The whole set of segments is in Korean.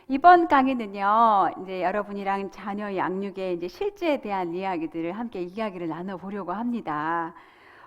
이번 강의는요, 이제 여러분이랑 자녀 양육의 이제 실제에 대한 이야기들을 함께 이야기를 나눠보려고 합니다.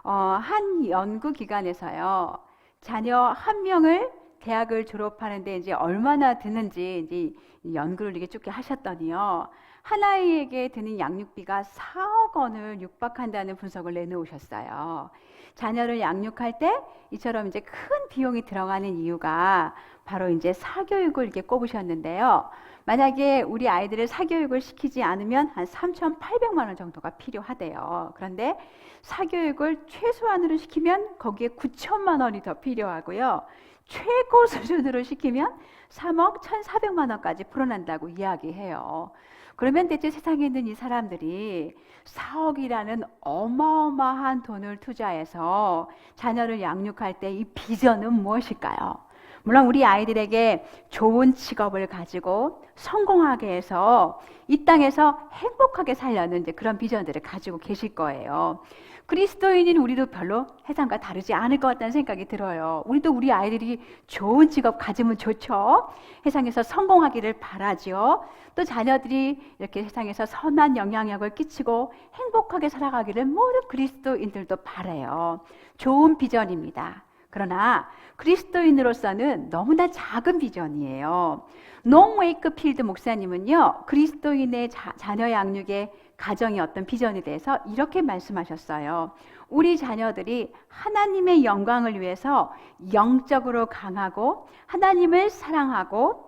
한 연구 기관에서요, 자녀 한 명을 대학을 졸업하는데 이제 얼마나 드는지 이제 이 연구를 이렇게 쭉 하셨더니요, 한 아이에게 드는 양육비가 4억 원을 육박한다는 분석을 내놓으셨어요. 자녀를 양육할 때 이처럼 이제 큰 비용이 들어가는 이유가 바로 이제 사교육을 이렇게 꼽으셨는데요. 만약에 우리 아이들을 사교육을 시키지 않으면 한 3,800만 원 정도가 필요하대요. 그런데 사교육을 최소한으로 시키면 거기에 9천만 원이 더 필요하고요. 최고 수준으로 시키면 3억 1,400만 원까지 풀어난다고 이야기해요. 그러면 대체 세상에 있는 이 사람들이 4억이라는 어마어마한 돈을 투자해서 자녀를 양육할 때 이 비전은 무엇일까요? 물론 우리 아이들에게 좋은 직업을 가지고 성공하게 해서 이 땅에서 행복하게 살려는 이제 그런 비전들을 가지고 계실 거예요. 그리스도인인 우리도 별로 세상과 다르지 않을 것 같다는 생각이 들어요. 우리도 우리 아이들이 좋은 직업 가지면 좋죠. 세상에서 성공하기를 바라죠. 또 자녀들이 이렇게 세상에서 선한 영향력을 끼치고 행복하게 살아가기를 모든 그리스도인들도 바라요. 좋은 비전입니다. 그러나 그리스도인으로서는 너무나 작은 비전이에요. 농 웨이크필드 목사님은요, 그리스도인의 자녀 양육의 가정의 어떤 비전에 대해서 이렇게 말씀하셨어요. 우리 자녀들이 하나님의 영광을 위해서 영적으로 강하고 하나님을 사랑하고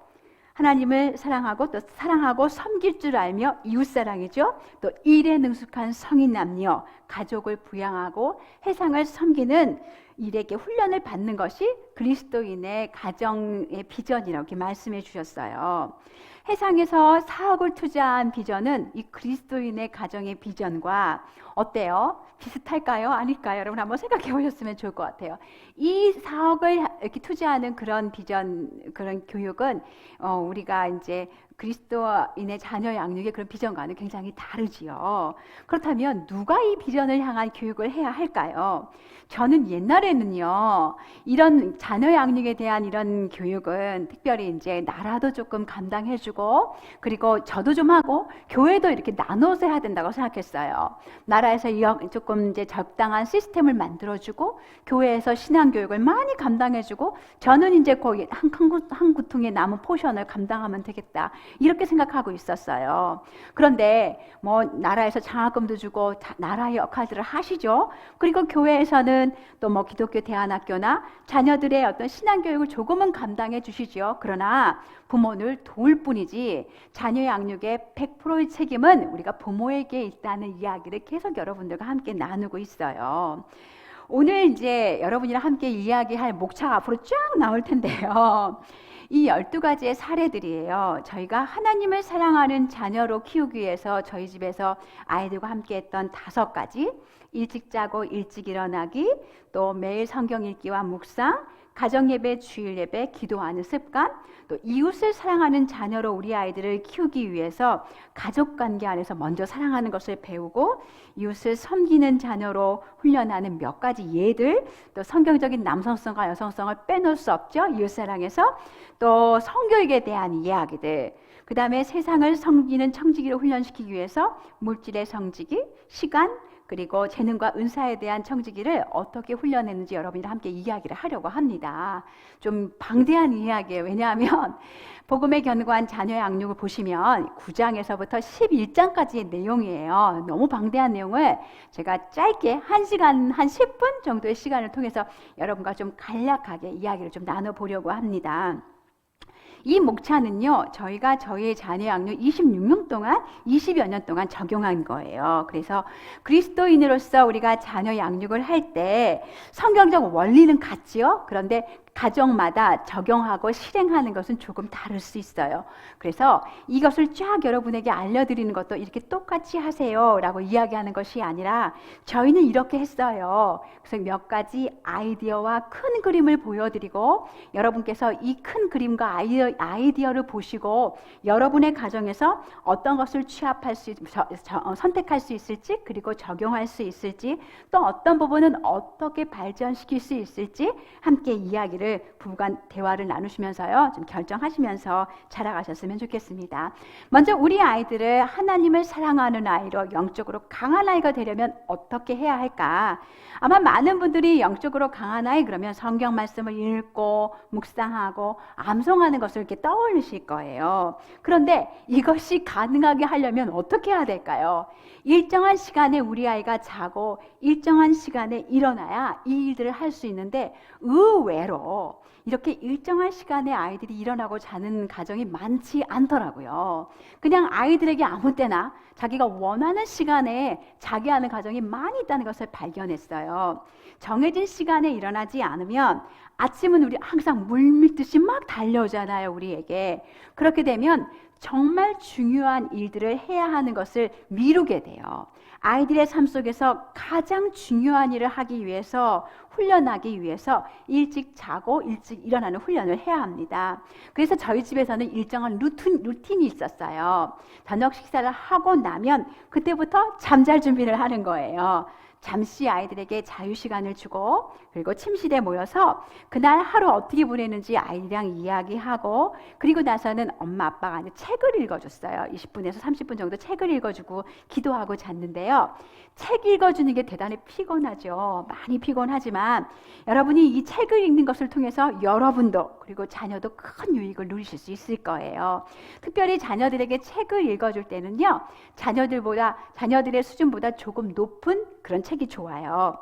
또 사랑하고 섬길 줄 알며 이웃사랑이죠. 또 일에 능숙한 성인 남녀, 가족을 부양하고 세상을 섬기는 일에게 훈련을 받는 것이 그리스도인의 가정의 비전이라고 이렇게 말씀해 주셨어요. 세상에서 4억을 투자한 비전은 이 그리스도인의 가정의 비전과 어때요? 비슷할까요? 아닐까요? 여러분 한번 생각해 보셨으면 좋을 것 같아요. 이 4억을 이렇게 투자하는 그런 비전, 그런 교육은 우리가 이제 그리스도인의 자녀 양육의 그런 비전과는 굉장히 다르지요. 그렇다면 누가 이 비전을 향한 교육을 해야 할까요? 저는 옛날에는요, 이런 자녀 양육에 대한 이런 교육은 특별히 이제 나라도 조금 감당해주고, 그리고 저도 좀 하고, 교회도 이렇게 나눠서 해야 된다고 생각했어요. 나라에서 조금 이제 적당한 시스템을 만들어주고, 교회에서 신앙교육을 많이 감당해주고, 저는 이제 거기 한 구퉁에 남은 포션을 감당하면 되겠다. 이렇게 생각하고 있었어요. 그런데 뭐 나라에서 장학금도 주고 나라의 역할들을 하시죠. 그리고 교회에서는 또 뭐 기독교 대안학교나 자녀들의 어떤 신앙교육을 조금은 감당해 주시죠. 그러나 부모를 도울 뿐이지 자녀 양육의 100%의 책임은 우리가 부모에게 있다는 이야기를 계속 여러분들과 함께 나누고 있어요. 오늘 이제 여러분이랑 함께 이야기할 목차가 앞으로 쫙 나올 텐데요. 이 12가지의 사례들이에요. 저희가 하나님을 사랑하는 자녀로 키우기 위해서 저희 집에서 아이들과 함께 했던 5가지, 일찍 자고 일찍 일어나기, 또 매일 성경 읽기와 묵상, 가정예배, 주일예배, 기도하는 습관, 또 이웃을 사랑하는 자녀로 우리 아이들을 키우기 위해서 가족관계 안에서 먼저 사랑하는 것을 배우고 이웃을 섬기는 자녀로 훈련하는 몇 가지 예들, 또 성경적인 남성성과 여성성을 빼놓을 수 없죠. 이웃사랑에서 또 성교육에 대한 이야기들, 그 다음에 세상을 섬기는 청지기로 훈련시키기 위해서 물질의 성지기, 시간, 그리고 재능과 은사에 대한 청지기를 어떻게 훈련했는지 여러분이랑 함께 이야기를 하려고 합니다. 좀 방대한 이야기예요. 왜냐하면 복음에 견고한 자녀 양육을 보시면 9장에서부터 11장까지의 내용이에요. 너무 방대한 내용을 제가 짧게 1시간, 한 10분 정도의 시간을 통해서 여러분과 좀 간략하게 이야기를 좀 나눠보려고 합니다. 이 목차는요, 저희가 저희의 자녀 양육 26년 동안, 20여 년 동안 적용한 거예요. 그래서 그리스도인으로서 우리가 자녀 양육을 할 때 성경적 원리는 같지요. 그런데 가정마다 적용하고 실행하는 것은 조금 다를 수 있어요. 그래서 이것을 쫙 여러분에게 알려드리는 것도 이렇게 똑같이 하세요 라고 이야기하는 것이 아니라 저희는 이렇게 했어요. 그래서 몇 가지 아이디어와 큰 그림을 보여드리고 여러분께서 이 큰 그림과 아이디어를 보시고 여러분의 가정에서 어떤 것을 선택할 수 있을지, 그리고 적용할 수 있을지, 또 어떤 부분은 어떻게 발전시킬 수 있을지 함께 이야기를 아이들을 부부간 대화를 나누시면서요, 좀 결정하시면서 자라가셨으면 좋겠습니다. 먼저 우리 아이들을 하나님을 사랑하는 아이로 영적으로 강한 아이가 되려면 어떻게 해야 할까? 아마 많은 분들이 영적으로 강한 아이 그러면 성경 말씀을 읽고 묵상하고 암송하는 것을 이렇게 떠올리실 거예요. 그런데 이것이 가능하게 하려면 어떻게 해야 될까요? 일정한 시간에 우리 아이가 자고 일정한 시간에 일어나야 이 일들을 할 수 있는데, 의외로 이렇게 일정한 시간에 아이들이 일어나고 자는 가정이 많지 않더라고요. 그냥 아이들에게 아무 때나 자기가 원하는 시간에 자게 하는 가정이 많이 있다는 것을 발견했어요. 정해진 시간에 일어나지 않으면 아침은 우리 항상 물밀듯이 막 달려오잖아요, 우리에게. 그렇게 되면 정말 중요한 일들을 해야 하는 것을 미루게 돼요. 아이들의 삶 속에서 가장 중요한 일을 하기 위해서, 훈련하기 위해서 일찍 자고 일찍 일어나는 훈련을 해야 합니다. 그래서 저희 집에서는 일정한 루틴이 있었어요. 저녁 식사를 하고 나면 그때부터 잠잘 준비를 하는 거예요. 잠시 아이들에게 자유시간을 주고, 그리고 침실에 모여서 그날 하루 어떻게 보내는지 아이들이랑 이야기하고, 그리고 나서는 엄마 아빠가 이제 책을 읽어줬어요. 20분에서 30분 정도 책을 읽어주고 기도하고 잤는데요, 책 읽어주는 게 대단히 피곤하죠. 많이 피곤하지만 여러분이 이 책을 읽는 것을 통해서 여러분도 그리고 자녀도 큰 유익을 누리실 수 있을 거예요. 특별히 자녀들에게 책을 읽어줄 때는요, 자녀들의 수준보다 조금 높은 그런 책이 좋아요.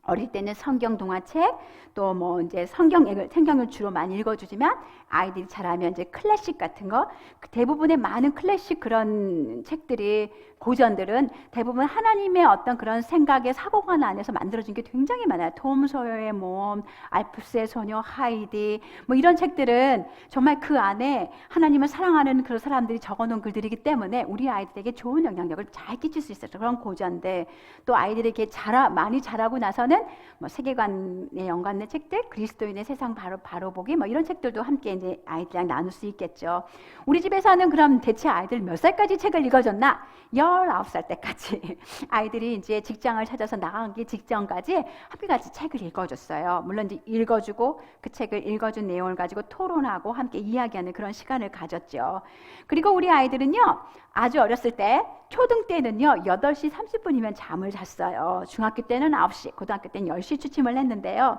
어릴 때는 성경 동화책, 또 뭐 이제 성경을 주로 많이 읽어주지만, 아이들이 자라면 이제 클래식 같은 거, 대부분의 많은 클래식 그런 책들이, 고전들은 대부분 하나님의 어떤 그런 생각의 사고관 안에서 만들어진 게 굉장히 많아요. 톰 소여의 몸, 알프스의 소녀, 하이디, 뭐 이런 책들은 정말 그 안에 하나님을 사랑하는 그런 사람들이 적어놓은 글들이기 때문에 우리 아이들에게 좋은 영향력을 잘 끼칠 수 있어요. 그런 고전들. 또 아이들에게 많이 자라고 나서는 뭐 세계관에 연관된 책들, 그리스도인의 세상 바로 보기, 뭐 이런 책들도 함께 이제 아이들이랑 나눌 수 있겠죠. 우리 집에서는 그럼 대체 아이들 몇 살까지 책을 읽어줬나? 19살 때까지 아이들이 이제 직장을 찾아서 나가기 직전까지 함께같이 책을 읽어줬어요. 물론 이제 읽어주고 그 책을 읽어준 내용을 가지고 토론하고 함께 이야기하는 그런 시간을 가졌죠. 그리고 우리 아이들은요, 아주 어렸을 때, 초등 때는요 8시 30분이면 잠을 잤어요. 중학교 때는 9시, 고등학교 때는 10시 취침을 했는데요,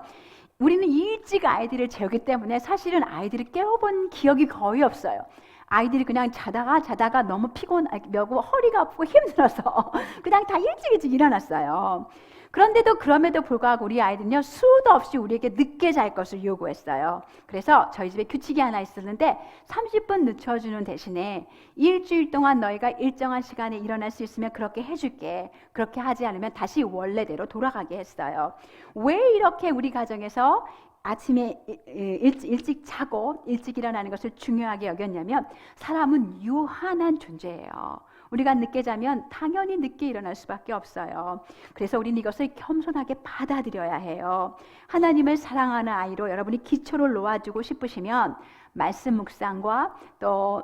우리는 일찍 아이들을 재우기 때문에 사실은 아이들을 깨워본 기억이 거의 없어요. 아이들이 그냥 자다가 너무 피곤하고 허리가 아프고 힘들어서 그냥 다 일찍 일어났어요. 그럼에도 불구하고 우리 아이들은요, 수도 없이 우리에게 늦게 잘 것을 요구했어요. 그래서 저희 집에 규칙이 하나 있었는데, 30분 늦춰주는 대신에 일주일 동안 너희가 일정한 시간에 일어날 수 있으면 그렇게 해줄게. 그렇게 하지 않으면 다시 원래대로 돌아가게 했어요. 왜 이렇게 우리 가정에서 아침에 일찍 자고 일찍 일어나는 것을 중요하게 여겼냐면, 사람은 유한한 존재예요. 우리가 늦게 자면 당연히 늦게 일어날 수밖에 없어요. 그래서 우리는 이것을 겸손하게 받아들여야 해요. 하나님을 사랑하는 아이로 여러분이 기초를 놓아주고 싶으시면, 말씀 묵상과 또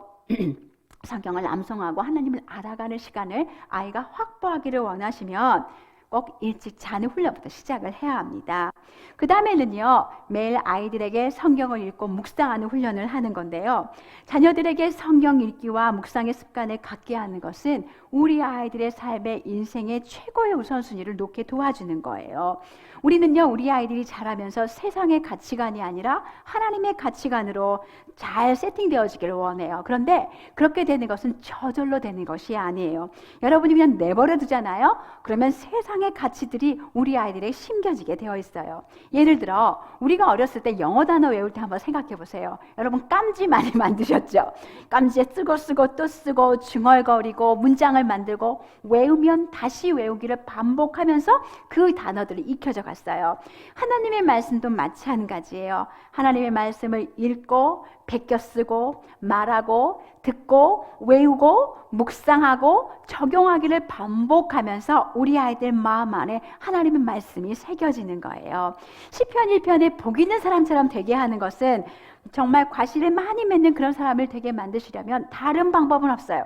성경을 암송하고 하나님을 알아가는 시간을 아이가 확보하기를 원하시면 꼭 일찍 자는 훈련부터 시작을 해야 합니다. 그 다음에는요, 매일 아이들에게 성경을 읽고 묵상하는 훈련을 하는 건데요, 자녀들에게 성경 읽기와 묵상의 습관을 갖게 하는 것은 우리 아이들의 삶의 인생의 최고의 우선순위를 놓게 도와주는 거예요. 우리는요, 우리 아이들이 자라면서 세상의 가치관이 아니라 하나님의 가치관으로 잘 세팅되어지기를 원해요. 그런데 그렇게 되는 것은 저절로 되는 것이 아니에요. 여러분이 그냥 내버려 두잖아요. 그러면 세상의 가치들이 우리 아이들에게 심겨지게 되어 있어요. 예를 들어 우리가 어렸을 때 영어 단어 외울 때 한번 생각해 보세요. 여러분 깜지 많이 만드셨죠? 깜지에 쓰고 또 쓰고 중얼거리고 문장을 만들고 외우면 다시 외우기를 반복하면서 그 단어들이 익혀져 갔어요. 하나님의 말씀도 마찬가지예요. 하나님의 말씀을 읽고 베껴 쓰고 말하고 듣고 외우고 묵상하고 적용하기를 반복하면서 우리 아이들 마음 안에 하나님의 말씀이 새겨지는 거예요. 시편 1편에 복 있는 사람처럼 되게 하는 것은, 정말 과실을 많이 맺는 그런 사람을 되게 만드시려면 다른 방법은 없어요.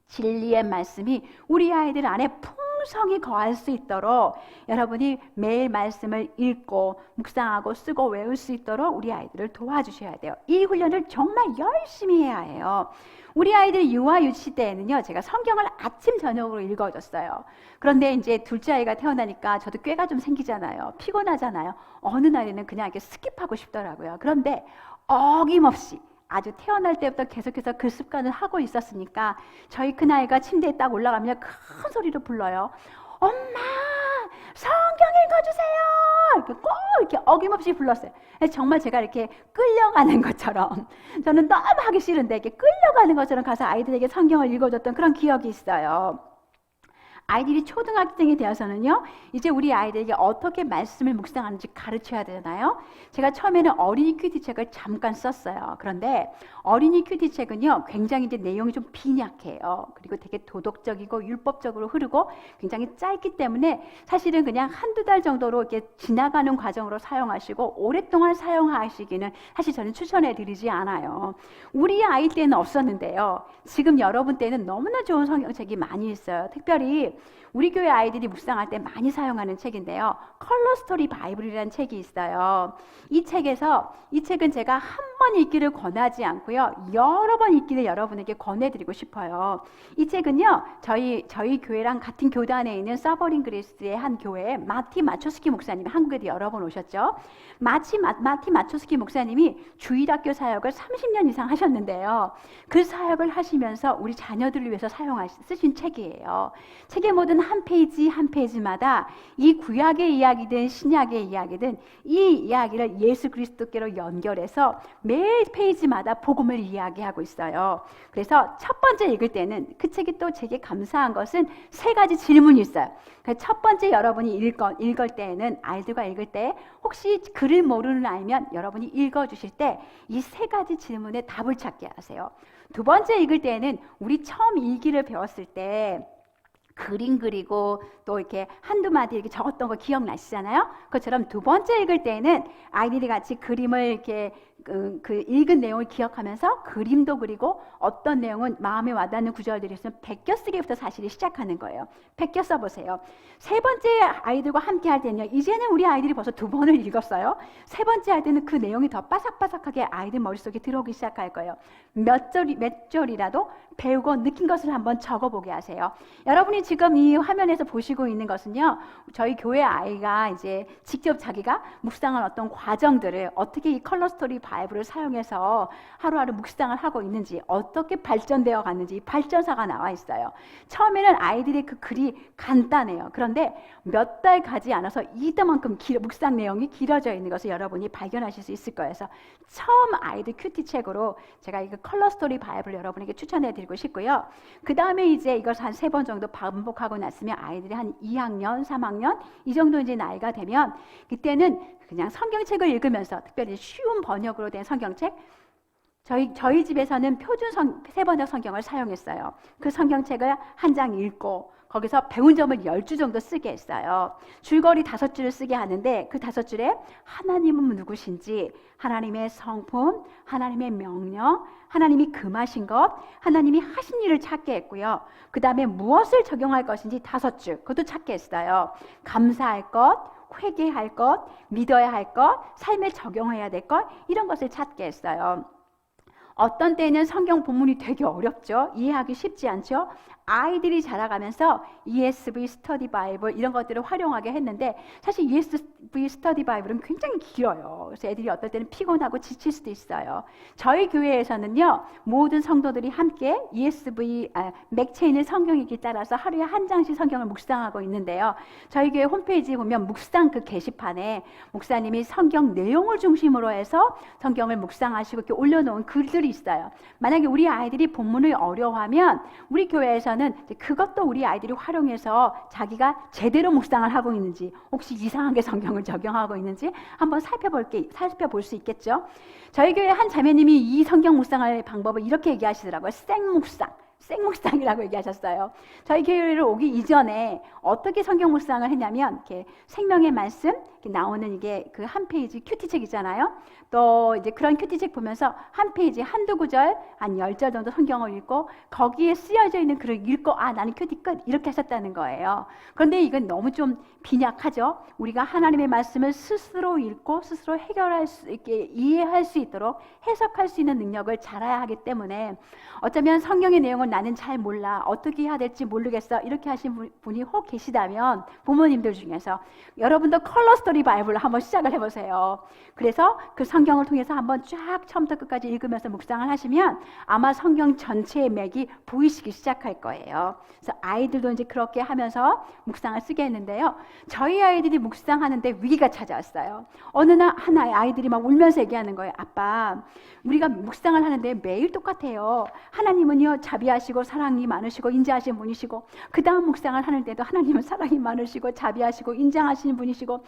진리의 말씀이 우리 아이들 안에 충성이 거할 수 있도록 여러분이 매일 말씀을 읽고 묵상하고 쓰고 외울 수 있도록 우리 아이들을 도와주셔야 돼요. 이 훈련을 정말 열심히 해야 해요. 우리 아이들 유아 유치 때에는요, 제가 성경을 아침 저녁으로 읽어줬어요. 그런데 이제 둘째 아이가 태어나니까 저도 꾀가 좀 생기잖아요. 피곤하잖아요. 어느 날에는 그냥 이렇게 스킵하고 싶더라고요. 그런데 어김없이 아주 태어날 때부터 계속해서 그 습관을 하고 있었으니까 저희 큰아이가 침대에 딱 올라가면 큰 소리로 불러요. 엄마, 성경 읽어주세요. 이렇게 꼭 이렇게 어김없이 불렀어요. 정말 제가 이렇게 끌려가는 것처럼, 저는 너무 하기 싫은데 이렇게 끌려가는 것처럼 가서 아이들에게 성경을 읽어줬던 그런 기억이 있어요. 아이들이 초등학생이 되어서는요, 이제 우리 아이들에게 어떻게 말씀을 묵상하는지 가르쳐야 되잖아요. 제가 처음에는 어린이 큐티 책을 잠깐 썼어요. 그런데 어린이 큐티 책은요, 굉장히 이제 내용이 좀 빈약해요. 그리고 되게 도덕적이고 율법적으로 흐르고 굉장히 짧기 때문에 사실은 그냥 한두 달 정도로 이렇게 지나가는 과정으로 사용하시고 오랫동안 사용하시기는 사실 저는 추천해 드리지 않아요. 우리 아이 때는 없었는데요. 지금 여러분 때는 너무나 좋은 성경책이 많이 있어요. 특별히 우리 교회 아이들이 묵상할 때 많이 사용하는 책인데요. 컬러 스토리 바이블이라는 책이 있어요. 이 책은 제가 한 번 읽기를 권하지 않고요, 여러 번 읽기를 여러분에게 권해드리고 싶어요. 이 책은요, 저희 교회랑 같은 교단에 있는 서버링 그레이스의 한 교회에 마티 마초스키 목사님이 한국에도 여러 번 오셨죠. 마티 마초스키 목사님이 주일학교 사역을 30년 이상 하셨는데요. 그 사역을 하시면서 우리 자녀들을 위해서 쓰신 책이에요. 책의 모든 한 페이지 한 페이지마다 이 구약의 이야기든 신약의 이야기든 이 이야기를 예수 그리스도께로 연결해서 매일 페이지마다 복음을 이야기하고 있어요. 그래서 첫 번째 읽을 때는 그 책이 또 제게 감사한 것은 3가지 질문이 있어요. 첫 번째 여러분이 읽을 때에는 아이들과 읽을 때 혹시 글을 모르는 아이면 여러분이 읽어주실 때 이 3가지 질문에 답을 찾게 하세요. 두 번째 읽을 때에는 우리 처음 일기를 배웠을 때 그림 그리고 또 이렇게 한두 마디 이렇게 적었던 거 기억나시잖아요? 그것처럼 두 번째 읽을 때는 아이들이 같이 그림을 이렇게 그 읽은 내용을 기억하면서 그림도 그리고 어떤 내용은 마음에 와닿는 구절들이 있으면 베껴 쓰기부터 사실 시작하는 거예요. 베껴 써보세요. 세 번째 아이들과 함께 할 때는요, 이제는 우리 아이들이 벌써 2번을 읽었어요. 세 번째 할 때는 그 내용이 더 바삭바삭하게 아이들 머릿속에 들어오기 시작할 거예요. 몇 절이라도 배우고 느낀 것을 한번 적어보게 하세요. 여러분이 지금 이 화면에서 보시고 있는 것은요, 저희 교회 아이가 이제 직접 자기가 묵상한 어떤 과정들을 어떻게 이 컬러 스토리 바이블을 사용해서 하루하루 묵상을 하고 있는지, 어떻게 발전되어 갔는지 발전사가 나와 있어요. 처음에는 아이들의 그 글이 간단해요. 그런데 몇 달 가지 않아서 이만큼 묵상 내용이 길어져 있는 것을 여러분이 발견하실 수 있을 거예요. 그래서 처음 아이들 큐티 책으로 제가 이 컬러 스토리 바이블 여러분에게 추천해 드리고 싶고요. 그 다음에 이제 이것을 한 3번 정도 반복하고 났으면 아이들이 한 2학년, 3학년 이 정도 이제 나이가 되면 그때는 그냥 성경책을 읽으면서, 특별히 쉬운 번역으로 된 성경책, 저희 집에서는 표준 세번역 성경을 사용했어요. 그 성경책을 한 장 읽고 거기서 배운 점을 10줄 정도 쓰게 했어요. 줄거리 5줄을 쓰게 하는데 그 5줄에 하나님은 누구신지, 하나님의 성품, 하나님의 명령, 하나님이 금하신 것, 하나님이 하신 일을 찾게 했고요. 그 다음에 무엇을 적용할 것인지 5줄, 그것도 찾게 했어요. 감사할 것, 회개할 것, 믿어야 할 것, 삶에 적용해야 될 것, 이런 것을 찾게 했어요. 어떤 때는 성경 본문이 되게 어렵죠. 이해하기 쉽지 않죠. 아이들이 자라가면서 ESV 스터디 바이블 이런 것들을 활용하게 했는데, 사실 ESV 스터디 바이블은 굉장히 길어요. 그래서 애들이 어떨 때는 피곤하고 지칠 수도 있어요. 저희 교회에서는요, 모든 성도들이 함께 맥체인의 성경 읽기 따라서 하루에 한 장씩 성경을 묵상하고 있는데요. 저희 교회 홈페이지에 보면 묵상 그 게시판에 목사님이 성경 내용을 중심으로 해서 성경을 묵상하시고 이렇게 올려놓은 글들이 있어요. 만약에 우리 아이들이 본문을 어려워하면 우리 교회에서는 그것도 우리 아이들이 활용해서 자기가 제대로 묵상을 하고 있는지, 혹시 이상하게 성경을 적용하고 있는지 한번 살펴볼 수 있겠죠. 저희 교회 한 자매님이 이 성경 묵상할 방법을 이렇게 얘기하시더라고요. 생묵상. 생묵상이라고 얘기하셨어요. 저희 교회를 오기 이전에 어떻게 성경 묵상을 했냐면 이렇게 생명의 말씀 이렇게 나오는 이게 그 한 페이지 큐티책 있잖아요. 또 이제 그런 큐티책 보면서 한 페이지 한두 구절 한 10절 정도 성경을 읽고 거기에 쓰여져 있는 글을 읽고 아 나는 큐티 끝 이렇게 하셨다는 거예요. 그런데 이건 너무 좀 빈약하죠. 우리가 하나님의 말씀을 스스로 읽고 스스로 해결할 수 있게 이해할 수 있도록 해석할 수 있는 능력을 잘해야 하기 때문에 어쩌면 성경의 내용을 나는 잘 몰라 어떻게 해야 될지 모르겠어 이렇게 하신 분이 혹 계시다면 부모님들 중에서 여러분도 컬러 스토리 바이블을 한번 시작을 해보세요. 그래서 그 성경을 통해서 한번 쫙 처음부터 끝까지 읽으면서 묵상을 하시면 아마 성경 전체의 맥이 보이시기 시작할 거예요. 그래서 아이들도 이제 그렇게 하면서 묵상을 쓰게 했는데요. 저희 아이들이 묵상하는데 위기가 찾아왔어요. 어느 날 하나의 아이들이 막 울면서 얘기하는 거예요. 아빠, 우리가 묵상을 하는데 매일 똑같아요. 하나님은요 자비하시고 사랑이 많으시고 인자하신 분이시고 그 다음 묵상을 하는데도 하나님은 사랑이 많으시고 자비하시고 인자하시는 분이시고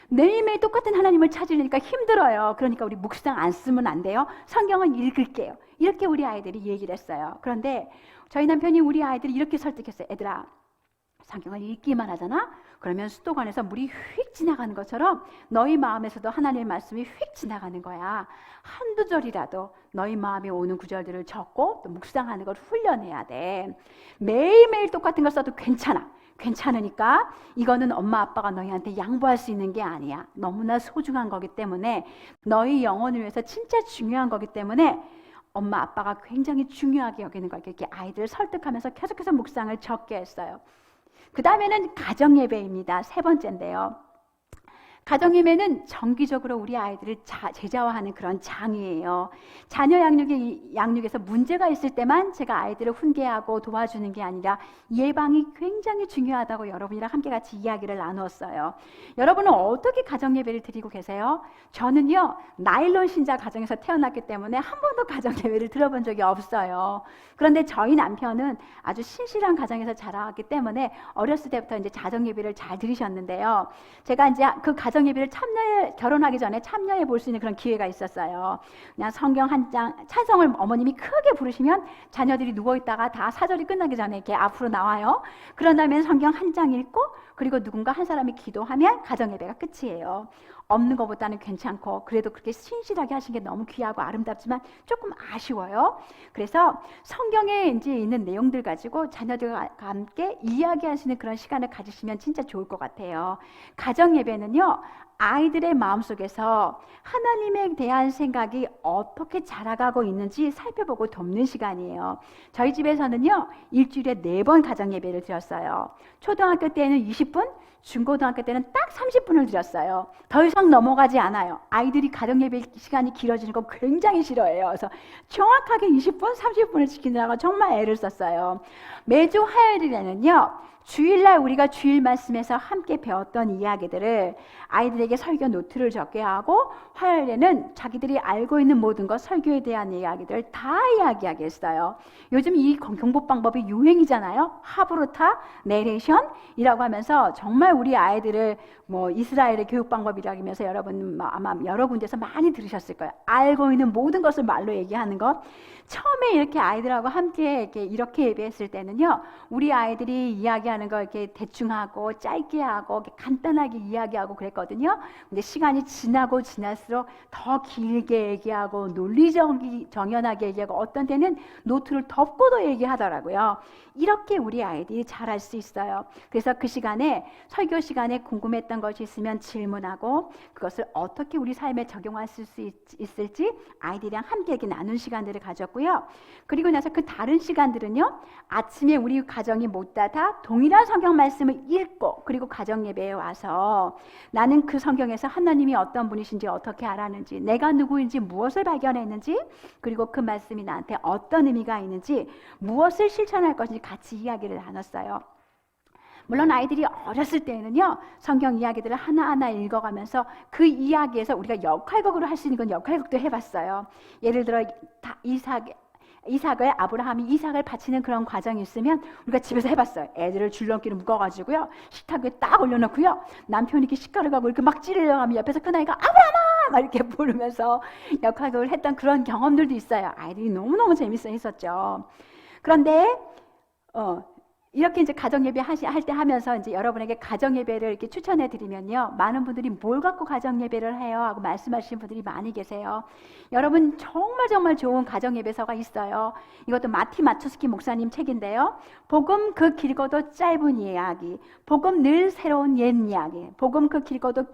매일매일 똑같은 하나님을 찾으려니까 힘들어요. 그러니까 우리 묵상 안 쓰면 안 돼요. 성경은 읽을게요. 이렇게 우리 아이들이 얘기를 했어요. 그런데 저희 남편이 우리 아이들이 이렇게 설득했어요. 애들아, 성경을 읽기만 하잖아? 그러면 수도관에서 물이 휙 지나가는 것처럼 너희 마음에서도 하나님의 말씀이 휙 지나가는 거야. 한두 절이라도 너희 마음에 오는 구절들을 적고 또 묵상하는 걸 훈련해야 돼. 매일매일 똑같은 걸 써도 괜찮아. 괜찮으니까 이거는 엄마 아빠가 너희한테 양보할 수 있는 게 아니야. 너무나 소중한 거기 때문에 너희 영혼을 위해서 진짜 중요한 거기 때문에 엄마 아빠가 굉장히 중요하게 여기는 걸 이렇게 아이들을 설득하면서 계속해서 묵상을 적게 했어요. 그 다음에는 가정예배입니다. 세 번째인데요. 가정예배는 정기적으로 우리 아이들을 제자화하는 그런 장이에요. 자녀 양육에서 문제가 있을 때만 제가 아이들을 훈계하고 도와주는 게 아니라 예방이 굉장히 중요하다고 여러분이랑 함께 같이 이야기를 나누었어요. 여러분은 어떻게 가정예배를 드리고 계세요? 저는요 나일론 신자 가정에서 태어났기 때문에 한 번도 가정예배를 들어본 적이 없어요. 그런데 저희 남편은 아주 신실한 가정에서 자라왔기 때문에 어렸을 때부터 이제 가정예배를 잘 들으셨는데요. 제가 이제 그 가정예배를 결혼하기 전에 참여해 볼 수 있는 그런 기회가 있었어요. 그냥 성경 한 장, 찬송을 어머님이 크게 부르시면 자녀들이 누워있다가 다 사절이 끝나기 전에 이렇게 앞으로 나와요. 그런 다음에 성경 한 장 읽고 그리고 누군가 한 사람이 기도하면 가정예배가 끝이에요. 없는 것보다는 괜찮고 그래도 그렇게 신실하게 하신 게 너무 귀하고 아름답지만 조금 아쉬워요. 그래서 성경에 이제 있는 내용들 가지고 자녀들과 함께 이야기할 수 있는 그런 시간을 가지시면 진짜 좋을 것 같아요. 가정 예배는요. 아이들의 마음속에서 하나님에 대한 생각이 어떻게 자라가고 있는지 살펴보고 돕는 시간이에요. 저희 집에서는요. 일주일에 4번 가정 예배를 드렸어요. 초등학교 때는 20분, 중고등학교 때는 딱 30분을 드렸어요. 더 이상 넘어가지 않아요. 아이들이 가정예배 시간이 길어지는 거 굉장히 싫어해요. 그래서 정확하게 20분, 30분을 지키느라고 정말 애를 썼어요. 매주 화요일에는요. 주일날 우리가 주일 말씀에서 함께 배웠던 이야기들을 아이들에게 설교 노트를 적게 하고 화요일에는 자기들이 알고 있는 모든 것 설교에 대한 이야기들을 다 이야기하게 했어요. 요즘 이 경보 방법이 유행이잖아요. 하브루타 내레이션이라고 하면서 정말 우리 아이들을 뭐 이스라엘의 교육 방법이라고 하면서 여러분 아마 여러 군데서 많이 들으셨을 거예요. 알고 있는 모든 것을 말로 얘기하는 것. 처음에 이렇게 아이들하고 함께 이렇게 예배했을 때는요, 우리 아이들이 이야기하는 거 이렇게 대충 하고 짧게 하고 간단하게 이야기하고 그랬거든요. 근데 시간이 지나고 지날수록 더 길게 얘기하고 논리정연하게 얘기하고 어떤 때는 노트를 덮고도 얘기하더라고요. 이렇게 우리 아이들이 잘할 수 있어요. 그래서 그 시간에 설교 시간에 궁금했던 것이 있으면 질문하고 그것을 어떻게 우리 삶에 적용할 수 있을지 아이들이랑 함께 이렇게 나눈 시간들을 가졌고요. 그리고 나서 그 다른 시간들은요. 아침에 우리 가정이 모두 다 동일한 성경 말씀을 읽고 그리고 가정 예배에 와서 나는 그 성경에서 하나님이 어떤 분이신지 어떻게 알았는지 내가 누구인지 무엇을 발견했는지 그리고 그 말씀이 나한테 어떤 의미가 있는지 무엇을 실천할 것인지 같이 이야기를 나눴어요. 물론 아이들이 어렸을 때는요 성경 이야기들을 하나하나 읽어가면서 그 이야기에서 우리가 역할극으로 할 수 있는 건 역할극도 해봤어요. 예를 들어 이삭을 아브라함이 이삭을 바치는 그런 과정이 있으면 우리가 집에서 해봤어요. 애들을 줄넘기로 묶어가지고요 식탁 위에 딱 올려놓고요 남편이 이렇게 시가를 가고 이렇게 막 찌르려고 하면 옆에서 큰아이가 아브라함아 막 이렇게 부르면서 역할극을 했던 그런 경험들도 있어요. 아이들이 너무너무 재밌어 했었죠. 그런데 이렇게 이제 가정 예배 할 때 하면서 이제 여러분에게 가정 예배를 이렇게 추천해 드리면요, 많은 분들이 뭘 갖고 가정 예배를 해요? 하고 말씀하시는 분들이 많이 계세요. 여러분 정말 좋은 가정 예배서가 있어요. 이것도 마티 마투스키 목사님 책인데요. 복음 그 길고도 짧은 이야기, 복음 늘 새로운 옛 이야기, 복음 그 길고도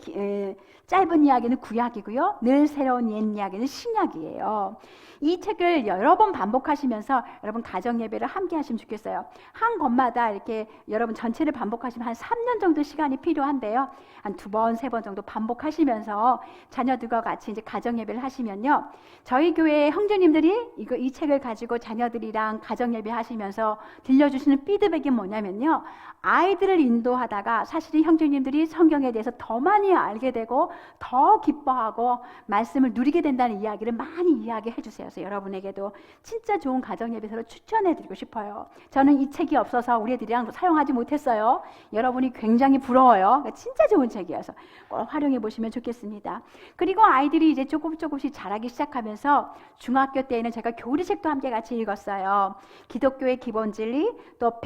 짧은 이야기는 구약이고요, 늘 새로운 옛 이야기는 신약이에요. 이 책을 여러 번 반복하시면서 여러분 가정 예배를 함께 하시면 좋겠어요. 한 권마다 이렇게 여러분 전체를 반복하시면 한 3년 정도 시간이 필요한데요. 한 2번, 3번 정도 반복하시면서 자녀들과 같이 이제 가정 예배를 하시면요, 저희 교회 형제님들이 이 책을 가지고 자녀들이랑 가정 예배 하시면서 들려주시는 피드백이 뭐냐면요, 아이들을 인도하다가 사실은 형제님들이 성경에 대해서 더 많이 알게 되고 더 기뻐하고 말씀을 누리게 된다는 이야기를 많이 이야기해 주세요. 그래서 여러분에게도 진짜 좋은 가정 예배서를 추천해 드리고 싶어요. 저는 이 책이 없어서 우리 애들이랑 사용하지 못했어요. 여러분이 굉장히 부러워요. 진짜 좋은 책이어서 꼭 활용해 보시면 좋겠습니다. 그리고 아이들이 이제 조금씩 자라기 시작하면서 중학교 때에는 제가 교리책도 함께 같이 읽었어요. 기독교의 기본 진리, 또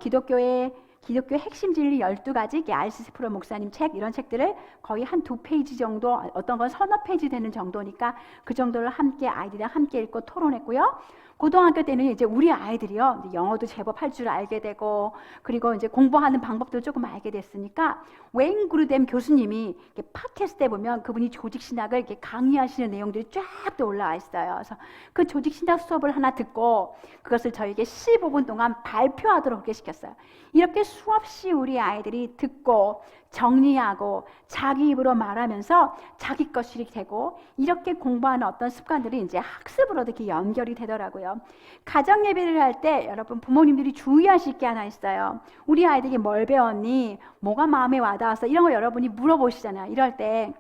기독교의 핵심 진리 12가지, R.C. 스프롤 목사님 책, 이런 책들을 거의 한 2페이지 정도, 어떤 건 서너 페이지 되는 정도니까 그 정도를 함께 아이들이랑 함께 읽고 토론했고요. 고등학교 때는 이제 우리 아이들이요, 영어도 제법 할 줄 알게 되고, 그리고 이제 공부하는 방법도 조금 알게 됐으니까 웨인 그루뎀 교수님이 팟캐스트에 보면 그분이 조직신학을 이렇게 강의하시는 내용들이 쫙 또 올라와 있어요. 그래서 그 조직신학 수업을 하나 듣고 그것을 저에게 15분 동안 발표하도록 시켰어요. 이렇게 수없이 우리 아이들이 듣고 정리하고 자기 입으로 말하면서 자기 것이 되고, 이렇게 공부하는 어떤 습관들이 이제 학습으로도 이렇게 연결이 되더라고요. 가정 예배를 할 때 여러분 부모님들이 주의하실 게 하나 있어요. 우리 아이들이 뭘 배웠니? 뭐가 마음에 와닿았어? 이런 거 여러분이 물어보시잖아요. 이럴 때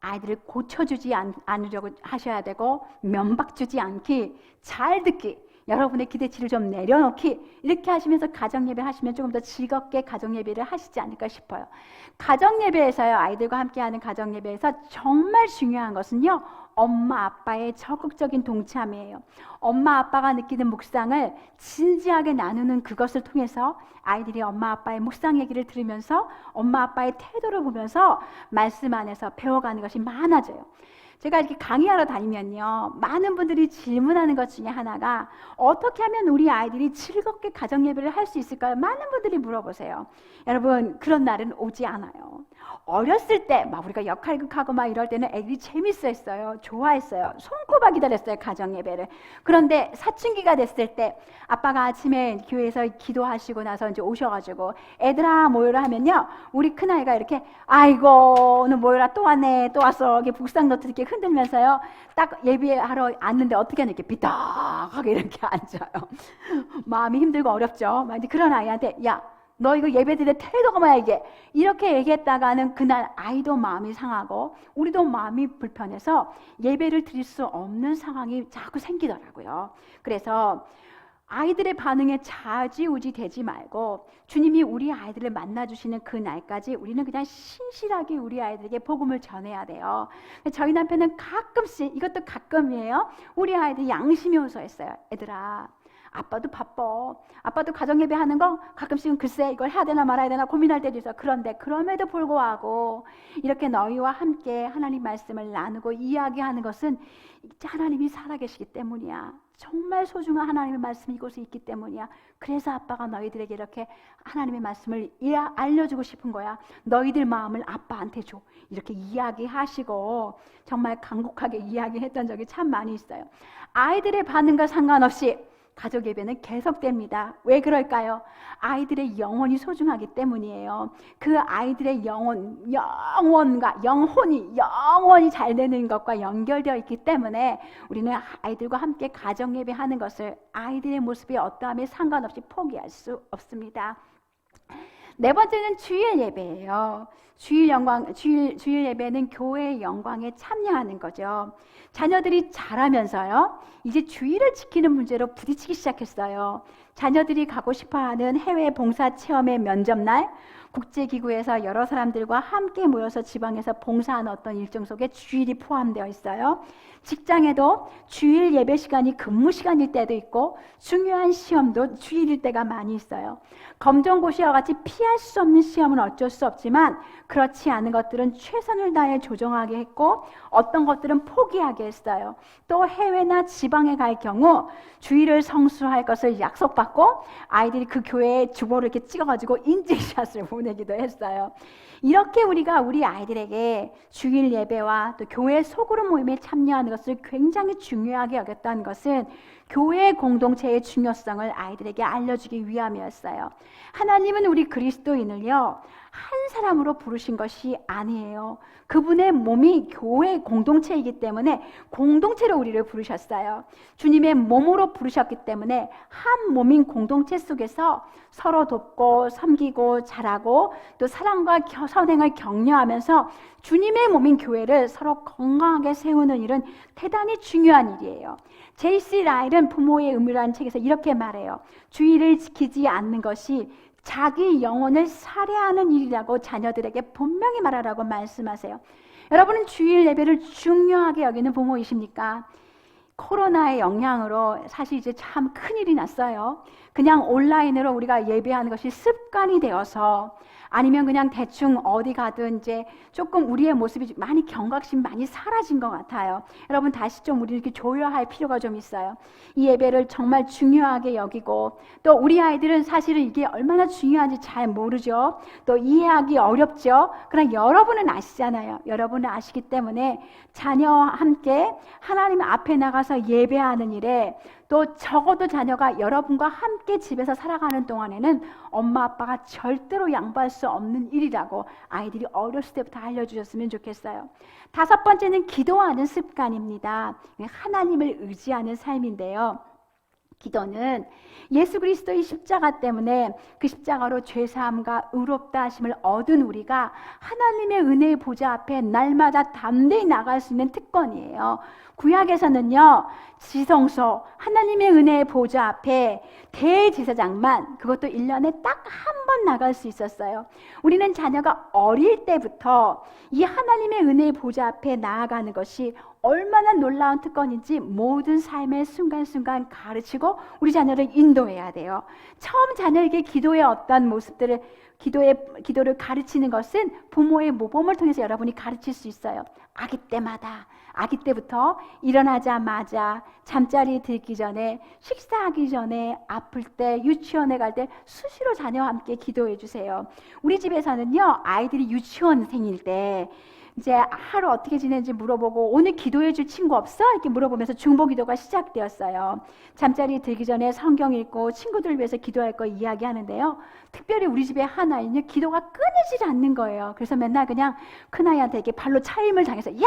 아이들을 고쳐주지 않으려고 하셔야 되고, 면박 주지 않기, 잘 듣기, 여러분의 기대치를 좀 내려놓기, 이렇게 하시면서 가정 예배 하시면 조금 더 즐겁게 가정 예배를 하시지 않을까 싶어요. 가정 예배에서요, 아이들과 함께하는 가정 예배에서 정말 중요한 것은요, 엄마 아빠의 적극적인 동참이에요. 엄마 아빠가 느끼는 묵상을 진지하게 나누는 그것을 통해서 아이들이 엄마 아빠의 묵상 얘기를 들으면서 엄마 아빠의 태도를 보면서 말씀 안에서 배워가는 것이 많아져요. 제가 이렇게 강의하러 다니면요, 많은 분들이 질문하는 것 중에 하나가 어떻게 하면 우리 아이들이 즐겁게 가정 예배를 할 수 있을까요? 많은 분들이 물어보세요. 여러분, 그런 날은 오지 않아요. 어렸을 때 막 우리가 역할극하고 막 이럴 때는 애들이 재밌어했어요. 좋아했어요. 손꼽아 기다렸어요, 가정 예배를. 그런데 사춘기가 됐을 때 아빠가 아침에 교회에서 기도하시고 나서 이제 오셔가지고 애들아 모여라 하면요, 우리 큰아이가 이렇게 아이고 오늘 모여라 또 왔네 또 왔어 이렇게 북상노트 이렇게 흔들면서요, 딱 예배하러 앉는데 어떻게 하냐, 이렇게 비딱하게 이렇게 앉아요. 마음이 힘들고 어렵죠. 막 이제 그런 아이한테 야, 너 이거 예배드릴 태도가 뭐야 이게, 이렇게 얘기했다가는 그날 아이도 마음이 상하고 우리도 마음이 불편해서 예배를 드릴 수 없는 상황이 자꾸 생기더라고요. 그래서 아이들의 반응에 좌지우지 되지 말고 주님이 우리 아이들을 만나주시는 그 날까지 우리는 그냥 신실하게 우리 아이들에게 복음을 전해야 돼요. 저희 남편은 가끔씩, 이것도 가끔이에요, 우리 아이들이 양심이 호소했어요. 애들아, 아빠도 바빠. 아빠도 가정예배 하는 거 가끔씩은 글쎄 이걸 해야 되나 말아야 되나 고민할 때도 있어. 그런데 그럼에도 불구하고 이렇게 너희와 함께 하나님 말씀을 나누고 이야기하는 것은 하나님이 살아계시기 때문이야. 정말 소중한 하나님의 말씀이 이곳에 있기 때문이야. 그래서 아빠가 너희들에게 이렇게 하나님의 말씀을 알려주고 싶은 거야. 너희들 마음을 아빠한테 줘. 이렇게 이야기하시고 정말 간곡하게 이야기했던 적이 참 많이 있어요. 아이들의 반응과 상관없이 가족 예배는 계속됩니다. 왜 그럴까요? 아이들의 영혼이 소중하기 때문이에요. 그 아이들의 영혼과 영혼이 잘 되는 것과 연결되어 있기 때문에 우리는 아이들과 함께 가정 예배하는 것을 아이들의 모습이 어떠함에 상관없이 포기할 수 없습니다. 네 번째는 주일 예배예요. 주일 예배는 교회의 영광에 참여하는 거죠. 자녀들이 자라면서요, 이제 주일을 지키는 문제로 부딪히기 시작했어요. 자녀들이 가고 싶어하는 해외 봉사 체험의 면접날, 국제기구에서 여러 사람들과 함께 모여서 지방에서 봉사하는 어떤 일정 속에 주일이 포함되어 있어요. 직장에도 주일 예배 시간이 근무 시간일 때도 있고 중요한 시험도 주일일 때가 많이 있어요. 검정고시와 같이 피할 수 없는 시험은 어쩔 수 없지만 그렇지 않은 것들은 최선을 다해 조정하게 했고 어떤 것들은 포기하게 했어요. 또 해외나 지방에 갈 경우 주일을 성수할 것을 약속받고 아이들이 그 교회에 주보를 이렇게 찍어가지고 인증샷을 보내기도 했어요. 이렇게 우리가 우리 아이들에게 주일 예배와 또 교회 소그룹 모임에 참여하는 것을 굉장히 중요하게 여겼다는 것은 교회 공동체의 중요성을 아이들에게 알려주기 위함이었어요. 하나님은 우리 그리스도인을요, 한 사람으로 부르신 것이 아니에요. 그분의 몸이 교회 공동체이기 때문에 공동체로 우리를 부르셨어요. 주님의 몸으로 부르셨기 때문에 한 몸인 공동체 속에서 서로 돕고 섬기고 잘하고 또 사랑과 선행을 격려하면서 주님의 몸인 교회를 서로 건강하게 세우는 일은 대단히 중요한 일이에요. 제이씨 라일은 부모의 의무라는 책에서 이렇게 말해요. 주일을 지키지 않는 것이 자기 영혼을 살해하는 일이라고 자녀들에게 분명히 말하라고 말씀하세요. 여러분은 주일 예배를 중요하게 여기는 부모이십니까? 코로나의 영향으로 사실 이제 참 큰일이 났어요. 그냥 온라인으로 우리가 예배하는 것이 습관이 되어서 아니면 그냥 대충 어디 가든 이제 조금 우리의 모습이 많이 경각심 많이 사라진 것 같아요. 여러분 다시 좀 우리 이렇게 조여할 필요가 좀 있어요. 이 예배를 정말 중요하게 여기고 또 우리 아이들은 사실은 이게 얼마나 중요한지 잘 모르죠. 또 이해하기 어렵죠. 그러나 여러분은 아시잖아요. 여러분은 아시기 때문에 자녀와 함께 하나님 앞에 나가서 예배하는 일에 또 적어도 자녀가 여러분과 함께 집에서 살아가는 동안에는 엄마 아빠가 절대로 양보할 수 없는 일이라고 아이들이 어렸을 때부터 알려주셨으면 좋겠어요. 다섯 번째는 기도하는 습관입니다. 하나님을 의지하는 삶인데요. 기도는 예수 그리스도의 십자가 때문에 그 십자가로 죄사함과 의롭다 하심을 얻은 우리가 하나님의 은혜의 보좌 앞에 날마다 담대히 나갈 수 있는 특권이에요. 구약에서는요, 지성소 하나님의 은혜의 보좌 앞에 대제사장만 그것도 1년에 딱 한 번 나갈 수 있었어요. 우리는 자녀가 어릴 때부터 이 하나님의 은혜의 보좌 앞에 나아가는 것이 얼마나 놀라운 특권인지 모든 삶의 순간순간 가르치고 우리 자녀를 인도해야 돼요. 처음 자녀에게 기도의 어떤 모습들을 기도를 가르치는 것은 부모의 모범을 통해서 여러분이 가르칠 수 있어요. 아기 때부터 일어나자마자 잠자리 들기 전에 식사하기 전에 아플 때 유치원에 갈 때 수시로 자녀와 함께 기도해 주세요. 우리 집에서는요, 아이들이 유치원생일 때 이제 하루 어떻게 지내는지 물어보고 오늘 기도해 줄 친구 없어? 이렇게 물어보면서 중보기도가 시작되었어요. 잠자리 들기 전에 성경 읽고 친구들을 위해서 기도할 거 이야기하는데요. 특별히 우리 집에 하나는요, 기도가 끊이질 않는 거예요. 그래서 맨날 그냥 큰아이한테 이렇게 발로 차임을 당해서 야!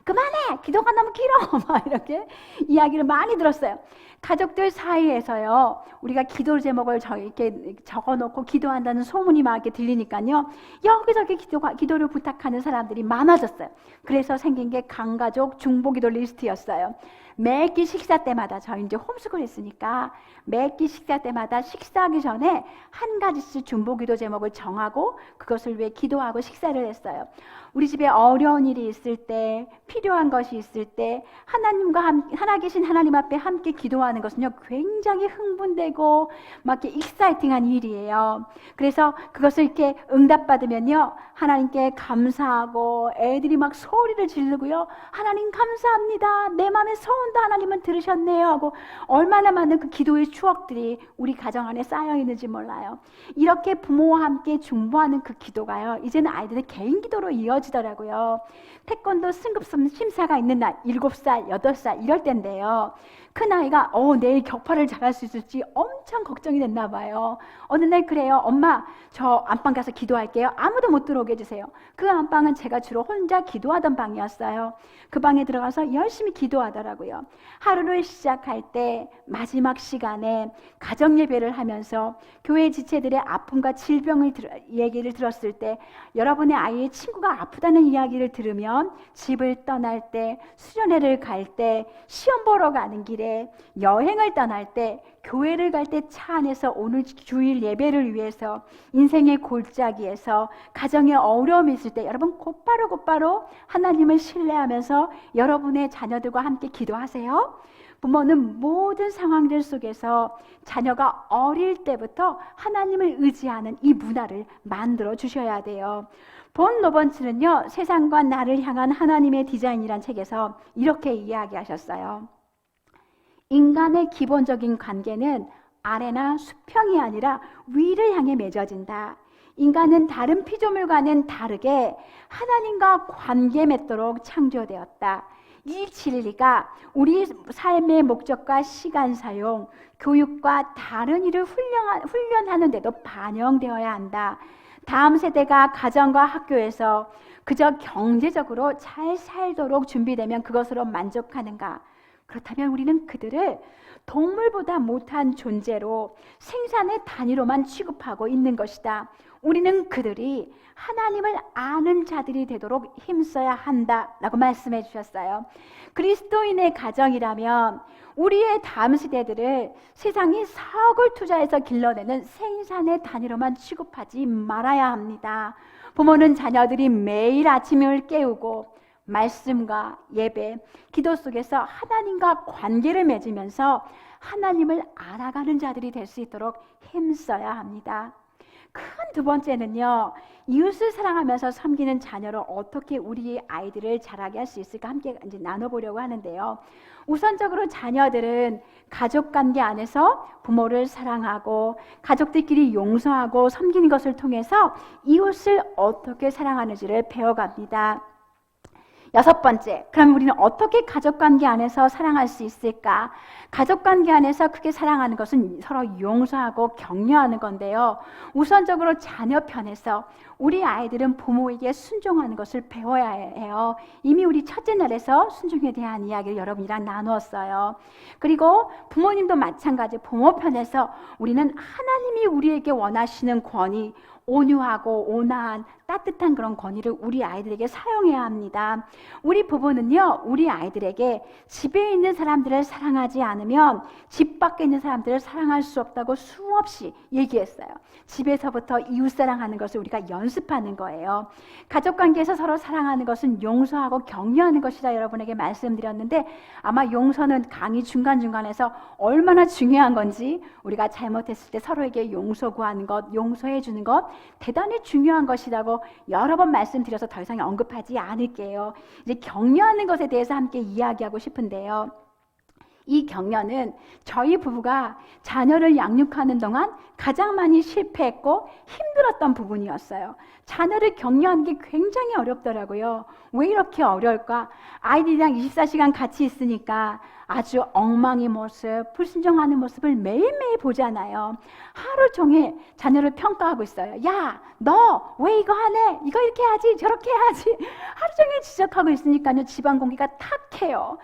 그만해! 기도가 너무 길어! 막 이렇게 이야기를 많이 들었어요. 가족들 사이에서요, 우리가 기도 제목을 이렇게 적어놓고 기도한다는 소문이 막 이렇게 들리니까요, 여기저기 기도를 부탁하는 사람들이 많아졌어요. 그래서 생긴 게 강가족 중보기도 리스트였어요. 매끼 식사 때마다, 저희 이제 홈스쿨 했으니까 매끼 식사 때마다 식사하기 전에 한 가지씩 중보기도 제목을 정하고 그것을 위해 기도하고 식사를 했어요. 우리 집에 어려운 일이 있을 때, 필요한 것이 있을 때 살아계신 하나님 앞에 함께 기도하는 것은요, 굉장히 흥분되고 막 이렇게 익사이팅한 일이에요. 그래서 그것을 이렇게 응답받으면요, 하나님께 감사하고 애들이 막 소리를 지르고요, 하나님 감사합니다, 내 마음의 소원도 하나님은 들으셨네요 하고 얼마나 많은 그 기도의 추억들이 우리 가정 안에 쌓여 있는지 몰라요. 이렇게 부모와 함께 중보하는 그 기도가요, 이제는 아이들의 개인 기도로 이어지더라고요. 태권도 승급 심사가 있는 날 7살, 8살 이럴 때인데요, 큰아이가 내일 격파를 잘할 수 있을지 엄청 걱정이 됐나 봐요. 어느 날 그래요. 엄마, 저 안방 가서 기도할게요. 아무도 못 들어오게 해주세요. 그 안방은 제가 주로 혼자 기도하던 방이었어요. 그 방에 들어가서 열심히 기도하더라고요. 하루를 시작할 때 마지막 시간에 가정예배를 하면서 교회 지체들의 아픔과 질병을 얘기를 들었을 때, 여러분의 아이의 친구가 아프다는 이야기를 들으면 집을 떠날 때, 수련회를 갈 때, 시험 보러 가는 길에, 여행을 떠날 때, 교회를 갈 때 차 안에서 오늘 주일 예배를 위해서, 인생의 골짜기에서, 가정에 어려움이 있을 때 여러분 곧바로 하나님을 신뢰하면서 여러분의 자녀들과 함께 기도하세요. 부모는 모든 상황들 속에서 자녀가 어릴 때부터 하나님을 의지하는 이 문화를 만들어 주셔야 돼요. 본 로번츠는요, 세상과 나를 향한 하나님의 디자인이란 책에서 이렇게 이야기하셨어요. 인간의 기본적인 관계는 아래나 수평이 아니라 위를 향해 맺어진다. 인간은 다른 피조물과는 다르게 하나님과 관계 맺도록 창조되었다. 이 진리가 우리 삶의 목적과 시간 사용, 교육과 다른 일을 훈련하는 데도 반영되어야 한다. 다음 세대가 가정과 학교에서 그저 경제적으로 잘 살도록 준비되면 그것으로 만족하는가? 그렇다면 우리는 그들을 동물보다 못한 존재로 생산의 단위로만 취급하고 있는 것이다. 우리는 그들이 하나님을 아는 자들이 되도록 힘써야 한다라고 말씀해 주셨어요. 그리스도인의 가정이라면 우리의 다음 세대들을 세상이 4억을 투자해서 길러내는 생산의 단위로만 취급하지 말아야 합니다. 부모는 자녀들이 매일 아침을 깨우고 말씀과 예배, 기도 속에서 하나님과 관계를 맺으면서 하나님을 알아가는 자들이 될 수 있도록 힘써야 합니다. 큰 두 번째는요, 이웃을 사랑하면서 섬기는 자녀로 어떻게 우리 아이들을 자라게 할 수 있을까 함께 이제 나눠보려고 하는데요. 우선적으로 자녀들은 가족관계 안에서 부모를 사랑하고 가족들끼리 용서하고 섬기는 것을 통해서 이웃을 어떻게 사랑하는지를 배워갑니다. 6번째, 그럼 우리는 어떻게 가족관계 안에서 사랑할 수 있을까? 가족관계 안에서 크게 사랑하는 것은 서로 용서하고 격려하는 건데요. 우선적으로 자녀 편에서 우리 아이들은 부모에게 순종하는 것을 배워야 해요. 이미 우리 첫째 날에서 순종에 대한 이야기를 여러분이랑 나누었어요. 그리고 부모님도 마찬가지, 부모 편에서 우리는 하나님이 우리에게 원하시는 권위, 온유하고 온화한 따뜻한 그런 권위를 우리 아이들에게 사용해야 합니다. 우리 부부는요, 우리 아이들에게 집에 있는 사람들을 사랑하지 않으면 집 밖에 있는 사람들을 사랑할 수 없다고 수없이 얘기했어요. 집에서부터 이웃 사랑하는 것을 우리가 연습하는 거예요. 가족관계에서 서로 사랑하는 것은 용서하고 격려하는 것이다 여러분에게 말씀드렸는데, 아마 용서는 강의 중간중간에서 얼마나 중요한 건지, 우리가 잘못했을 때 서로에게 용서 구하는 것, 용서해 주는 것 대단히 중요한 것이라고 여러 번 말씀드려서 더 이상 언급하지 않을게요. 이제 격려하는 것에 대해서 함께 이야기하고 싶은데요. 이 격려는 저희 부부가 자녀를 양육하는 동안 가장 많이 실패했고 힘들었던 부분이었어요. 자녀를 격려하는 게 굉장히 어렵더라고요. 왜 이렇게 어려울까? 아이들이랑 24시간 같이 있으니까 아주 엉망의 모습, 불순종하는 모습을 매일매일 보잖아요. 하루 종일 자녀를 평가하고 있어요. 야, 너 왜 이거 하네? 이거 이렇게 하지, 저렇게 해야지. 하루 종일 지적하고 있으니까요, 집안 공기가 탁해요.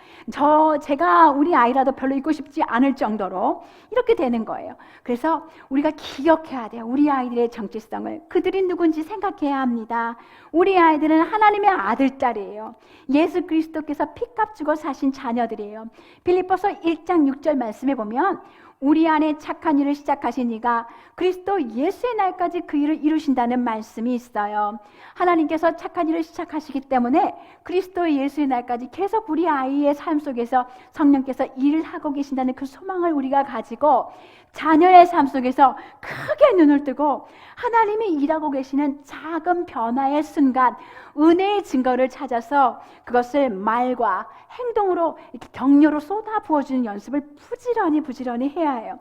제가 우리 아이라도 별로 있고 싶지 않을 정도로 이렇게 되는 거예요. 그래서 우리가 기억해야 돼요. 우리 아이들의 정체성을. 그들이 누군지 생각해야 합니다. 우리 아이들은 하나님의 아들, 딸이에요. 예수 그리스도께서 피값 주고 사신 자녀들이에요. 빌립보서 1장 6절 말씀에 보면 우리 안에 착한 일을 시작하신 이가 그리스도 예수의 날까지 그 일을 이루신다는 말씀이 있어요. 하나님께서 착한 일을 시작하시기 때문에 그리스도 예수의 날까지 계속 우리 아이의 삶 속에서 성령께서 일을 하고 계신다는 그 소망을 우리가 가지고 자녀의 삶 속에서 크게 눈을 뜨고 하나님이 일하고 계시는 작은 변화의 순간, 은혜의 증거를 찾아서 그것을 말과 행동으로 이렇게 격려로 쏟아 부어주는 연습을 부지런히 해야 해요.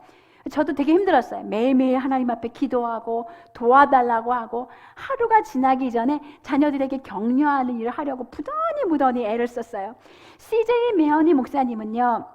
저도 되게 힘들었어요. 매일매일 하나님 앞에 기도하고 도와달라고 하고, 하루가 지나기 전에 자녀들에게 격려하는 일을 하려고 무던히 애를 썼어요. CJ 메어니 목사님은요,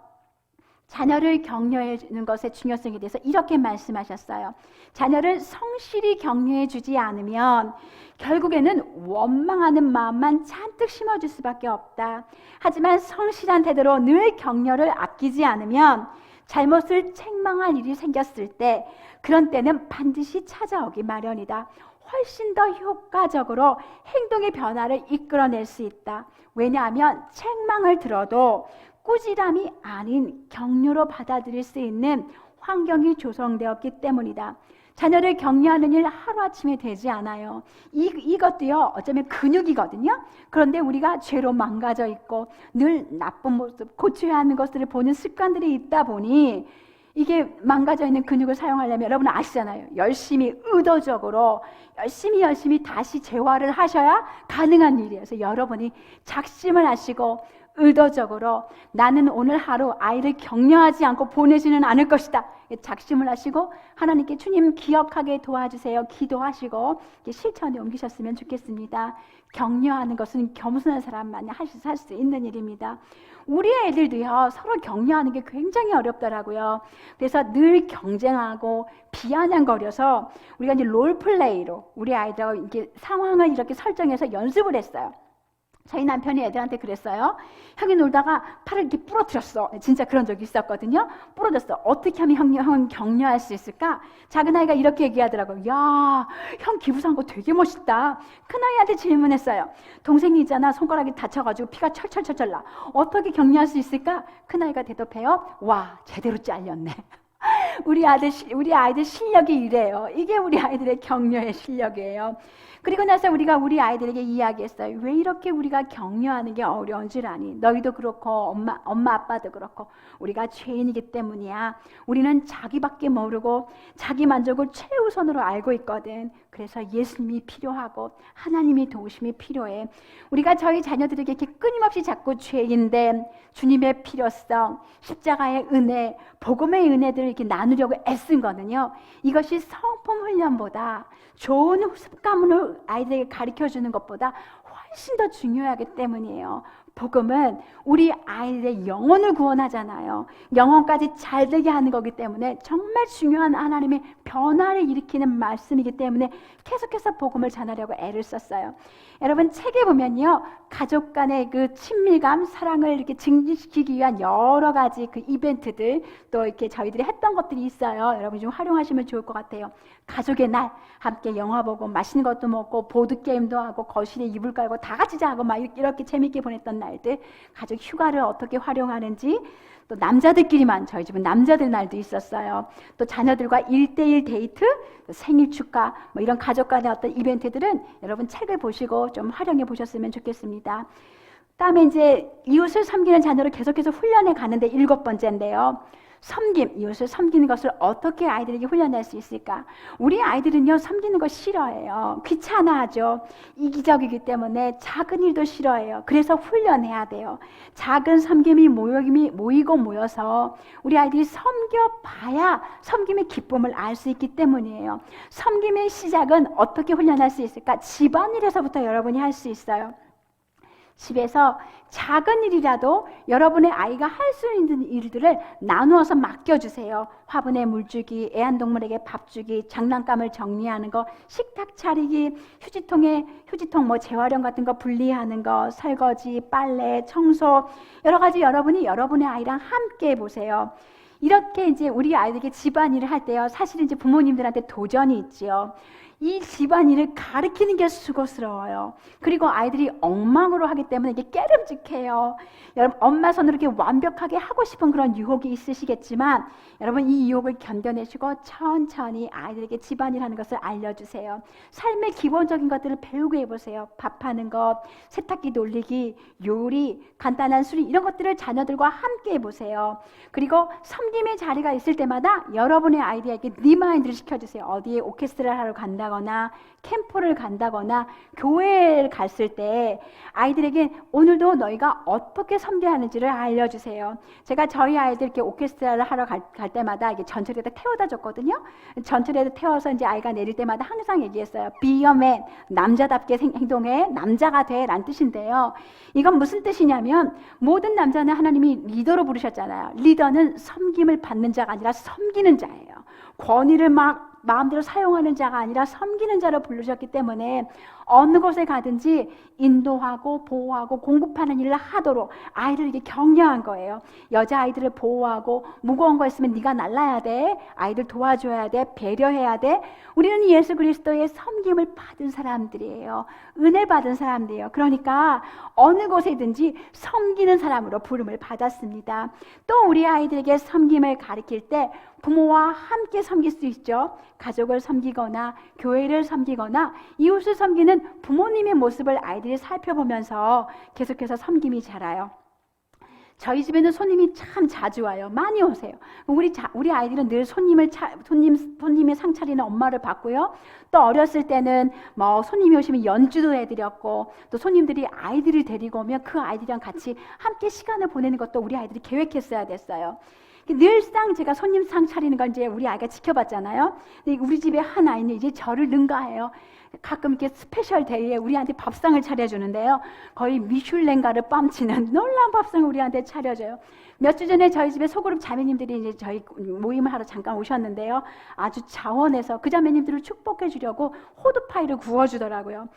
자녀를 격려해 주는 것의 중요성에 대해서 이렇게 말씀하셨어요. 자녀를 성실히 격려해 주지 않으면 결국에는 원망하는 마음만 잔뜩 심어줄 수밖에 없다. 하지만 성실한 태도로 늘 격려를 아끼지 않으면 잘못을 책망할 일이 생겼을 때 그런 때는 반드시 찾아오기 마련이다. 훨씬 더 효과적으로 행동의 변화를 이끌어낼 수 있다. 왜냐하면 책망을 들어도 꾸지람이 아닌 격려로 받아들일 수 있는 환경이 조성되었기 때문이다. 자녀를 격려하는 일 하루아침에 되지 않아요. 이것도요, 어쩌면 근육이거든요. 그런데 우리가 죄로 망가져 있고 늘 나쁜 모습, 고쳐야 하는 것들을 보는 습관들이 있다 보니 이게 망가져 있는 근육을 사용하려면 여러분 아시잖아요. 열심히 의도적으로 열심히 다시 재활을 하셔야 가능한 일이에요. 그래서 여러분이 작심을 하시고 의도적으로 나는 오늘 하루 아이를 격려하지 않고 보내지는 않을 것이다. 작심을 하시고 하나님께 주님 기억하게 도와주세요. 기도하시고 실천에 옮기셨으면 좋겠습니다. 격려하는 것은 겸손한 사람만이 할 수 있는 일입니다. 우리 애들도요, 서로 격려하는 게 굉장히 어렵더라고요. 그래서 늘 경쟁하고 비아냥거려서 우리가 이제 롤플레이로 우리 아이들하고 이렇게 상황을 이렇게 설정해서 연습을 했어요. 저희 남편이 애들한테 그랬어요. 형이 놀다가 팔을 이렇게 부러뜨렸어. 진짜 그런 적이 있었거든요. 부러졌어. 어떻게 하면 형 격려할 수 있을까? 작은 아이가 이렇게 얘기하더라고요. 야, 형 기부산 거 되게 멋있다. 큰 아이한테 질문했어요. 동생이 있잖아. 손가락이 다쳐가지고 피가 철철철철 나. 어떻게 격려할 수 있을까? 큰 아이가 대답해요. 와, 제대로 잘렸네. 우리 아이들 실력이 이래요. 이게 우리 아이들의 격려의 실력이에요. 그리고 나서 우리가 우리 아이들에게 이야기했어요. 왜 이렇게 우리가 격려하는 게 어려운 줄 아니? 너희도 그렇고 엄마 아빠도 그렇고 우리가 죄인이기 때문이야. 우리는 자기밖에 모르고 자기 만족을 최우선으로 알고 있거든. 그래서 예수님이 필요하고 하나님이 도우심이 필요해. 우리가 저희 자녀들에게 이렇게 끊임없이 자꾸 죄인됨, 주님의 필요성, 십자가의 은혜, 복음의 은혜들을 이렇게 나누려고 애쓴 거는요. 이것이 성품 훈련보다 좋은 습관을 아이들에게 가르쳐주는 것보다 훨씬 더 중요하기 때문이에요. 복음은 우리 아이들의 영혼을 구원하잖아요. 영혼까지 잘 되게 하는 거기 때문에 정말 중요한 하나님의 변화를 일으키는 말씀이기 때문에 계속해서 복음을 전하려고 애를 썼어요. 여러분 책에 보면요, 가족 간의 그 친밀감, 사랑을 이렇게 증진시키기 위한 여러 가지 그 이벤트들, 또 이렇게 저희들이 했던 것들이 있어요. 여러분 좀 활용하시면 좋을 것 같아요. 가족의 날, 함께 영화 보고 맛있는 것도 먹고 보드 게임도 하고 거실에 이불 깔고 다 같이 자고 막 이렇게 재밌게 보냈던 날들, 가족 휴가를 어떻게 활용하는지, 또 남자들끼리만, 저희 집은 남자들 날도 있었어요. 또 자녀들과 1대1 데이트, 생일 축하, 뭐 이런 가족 간의 어떤 이벤트들은 여러분 책을 보시고 좀 활용해 보셨으면 좋겠습니다. 다음에 이제 이웃을 섬기는 자녀를 계속해서 훈련해 가는데 7번째인데요. 섬김, 이웃을 섬기는 것을 어떻게 아이들에게 훈련할 수 있을까? 우리 아이들은요, 섬기는 거 싫어해요. 귀찮아하죠. 이기적이기 때문에 작은 일도 싫어해요. 그래서 훈련해야 돼요. 작은 섬김이 모이고 모여서 우리 아이들이 섬겨봐야 섬김의 기쁨을 알 수 있기 때문이에요. 섬김의 시작은 어떻게 훈련할 수 있을까? 집안일에서부터 여러분이 할 수 있어요. 집에서 작은 일이라도 여러분의 아이가 할 수 있는 일들을 나누어서 맡겨주세요. 화분에 물 주기, 애완동물에게 밥 주기, 장난감을 정리하는 거, 식탁 차리기, 휴지통 뭐 재활용 같은 거 분리하는 거, 설거지, 빨래, 청소, 여러 가지 여러분이 여러분의 아이랑 함께 해보세요. 이렇게 이제 우리 아이들에게 집안일을 할 때요, 사실 이제 부모님들한테 도전이 있지요. 이 집안일을 가르치는 게 수고스러워요. 그리고 아이들이 엉망으로 하기 때문에 이게 깨름직해요. 여러분 엄마 손으로 이렇게 완벽하게 하고 싶은 그런 유혹이 있으시겠지만 여러분 이 유혹을 견뎌내시고 천천히 아이들에게 집안일 하는 것을 알려주세요. 삶의 기본적인 것들을 배우고 해보세요. 밥하는 것, 세탁기 돌리기, 요리, 간단한 수리 이런 것들을 자녀들과 함께 해보세요. 그리고 섬김의 자리가 있을 때마다 여러분의 아이들에게 리마인드를 시켜주세요. 어디에 오케스트라를 하러 간다 간다거나 캠프를 간다거나 교회를 갔을 때 아이들에게 오늘도 너희가 어떻게 섬겨야 하는지를 알려주세요. 제가 저희 아이들 이렇게 오케스트라를 하러 갈 때마다 이게 전철에다 태워다 줬거든요. 전철에다 태워서 이제 아이가 내릴 때마다 항상 얘기했어요. Be a man, 남자답게 행동해, 남자가 돼 라는 뜻인데요. 이건 무슨 뜻이냐면 모든 남자는 하나님이 리더로 부르셨잖아요. 리더는 섬김을 받는 자가 아니라 섬기는 자예요. 권위를 막 마음대로 사용하는 자가 아니라 섬기는 자로 부르셨기 때문에 어느 곳에 가든지 인도하고 보호하고 공급하는 일을 하도록 아이들에게 격려한 거예요. 여자아이들을 보호하고 무거운 거 있으면 네가 날라야 돼. 아이들 도와줘야 돼. 배려해야 돼. 우리는 예수 그리스도의 섬김을 받은 사람들이에요. 은혜 받은 사람들이에요. 그러니까 어느 곳에든지 섬기는 사람으로 부름을 받았습니다. 또 우리 아이들에게 섬김을 가르칠 때 부모와 함께 섬길 수 있죠. 가족을 섬기거나 교회를 섬기거나 이웃을 섬기는 부모님의 모습을 아이들이 살펴보면서 계속해서 섬김이 자라요. 저희 집에는 손님이 참 자주 와요. 많이 오세요. 우리 아이들은 늘 손님의 상 차리는 엄마를 봤고요. 또 어렸을 때는 뭐 손님이 오시면 연주도 해드렸고, 또 손님들이 아이들을 데리고 오면 그 아이들이랑 같이 함께 시간을 보내는 것도 우리 아이들이 계획했어야 됐어요. 늘상 제가 손님 상 차리는 걸 이제 우리 아이가 지켜봤잖아요. 근데 우리 집에 한 아이는 이제 저를 능가해요. 가끔 이렇게 스페셜 데이에 우리한테 밥상을 차려주는데요. 거의 미슐랭가를 뺨치는 놀라운 밥상을 우리한테 차려줘요. 몇 주 전에 저희 집에 소그룹 자매님들이 이제 저희 모임을 하러 잠깐 오셨는데요. 아주 자원해서 그 자매님들을 축복해 주려고 호두파이를 구워주더라고요.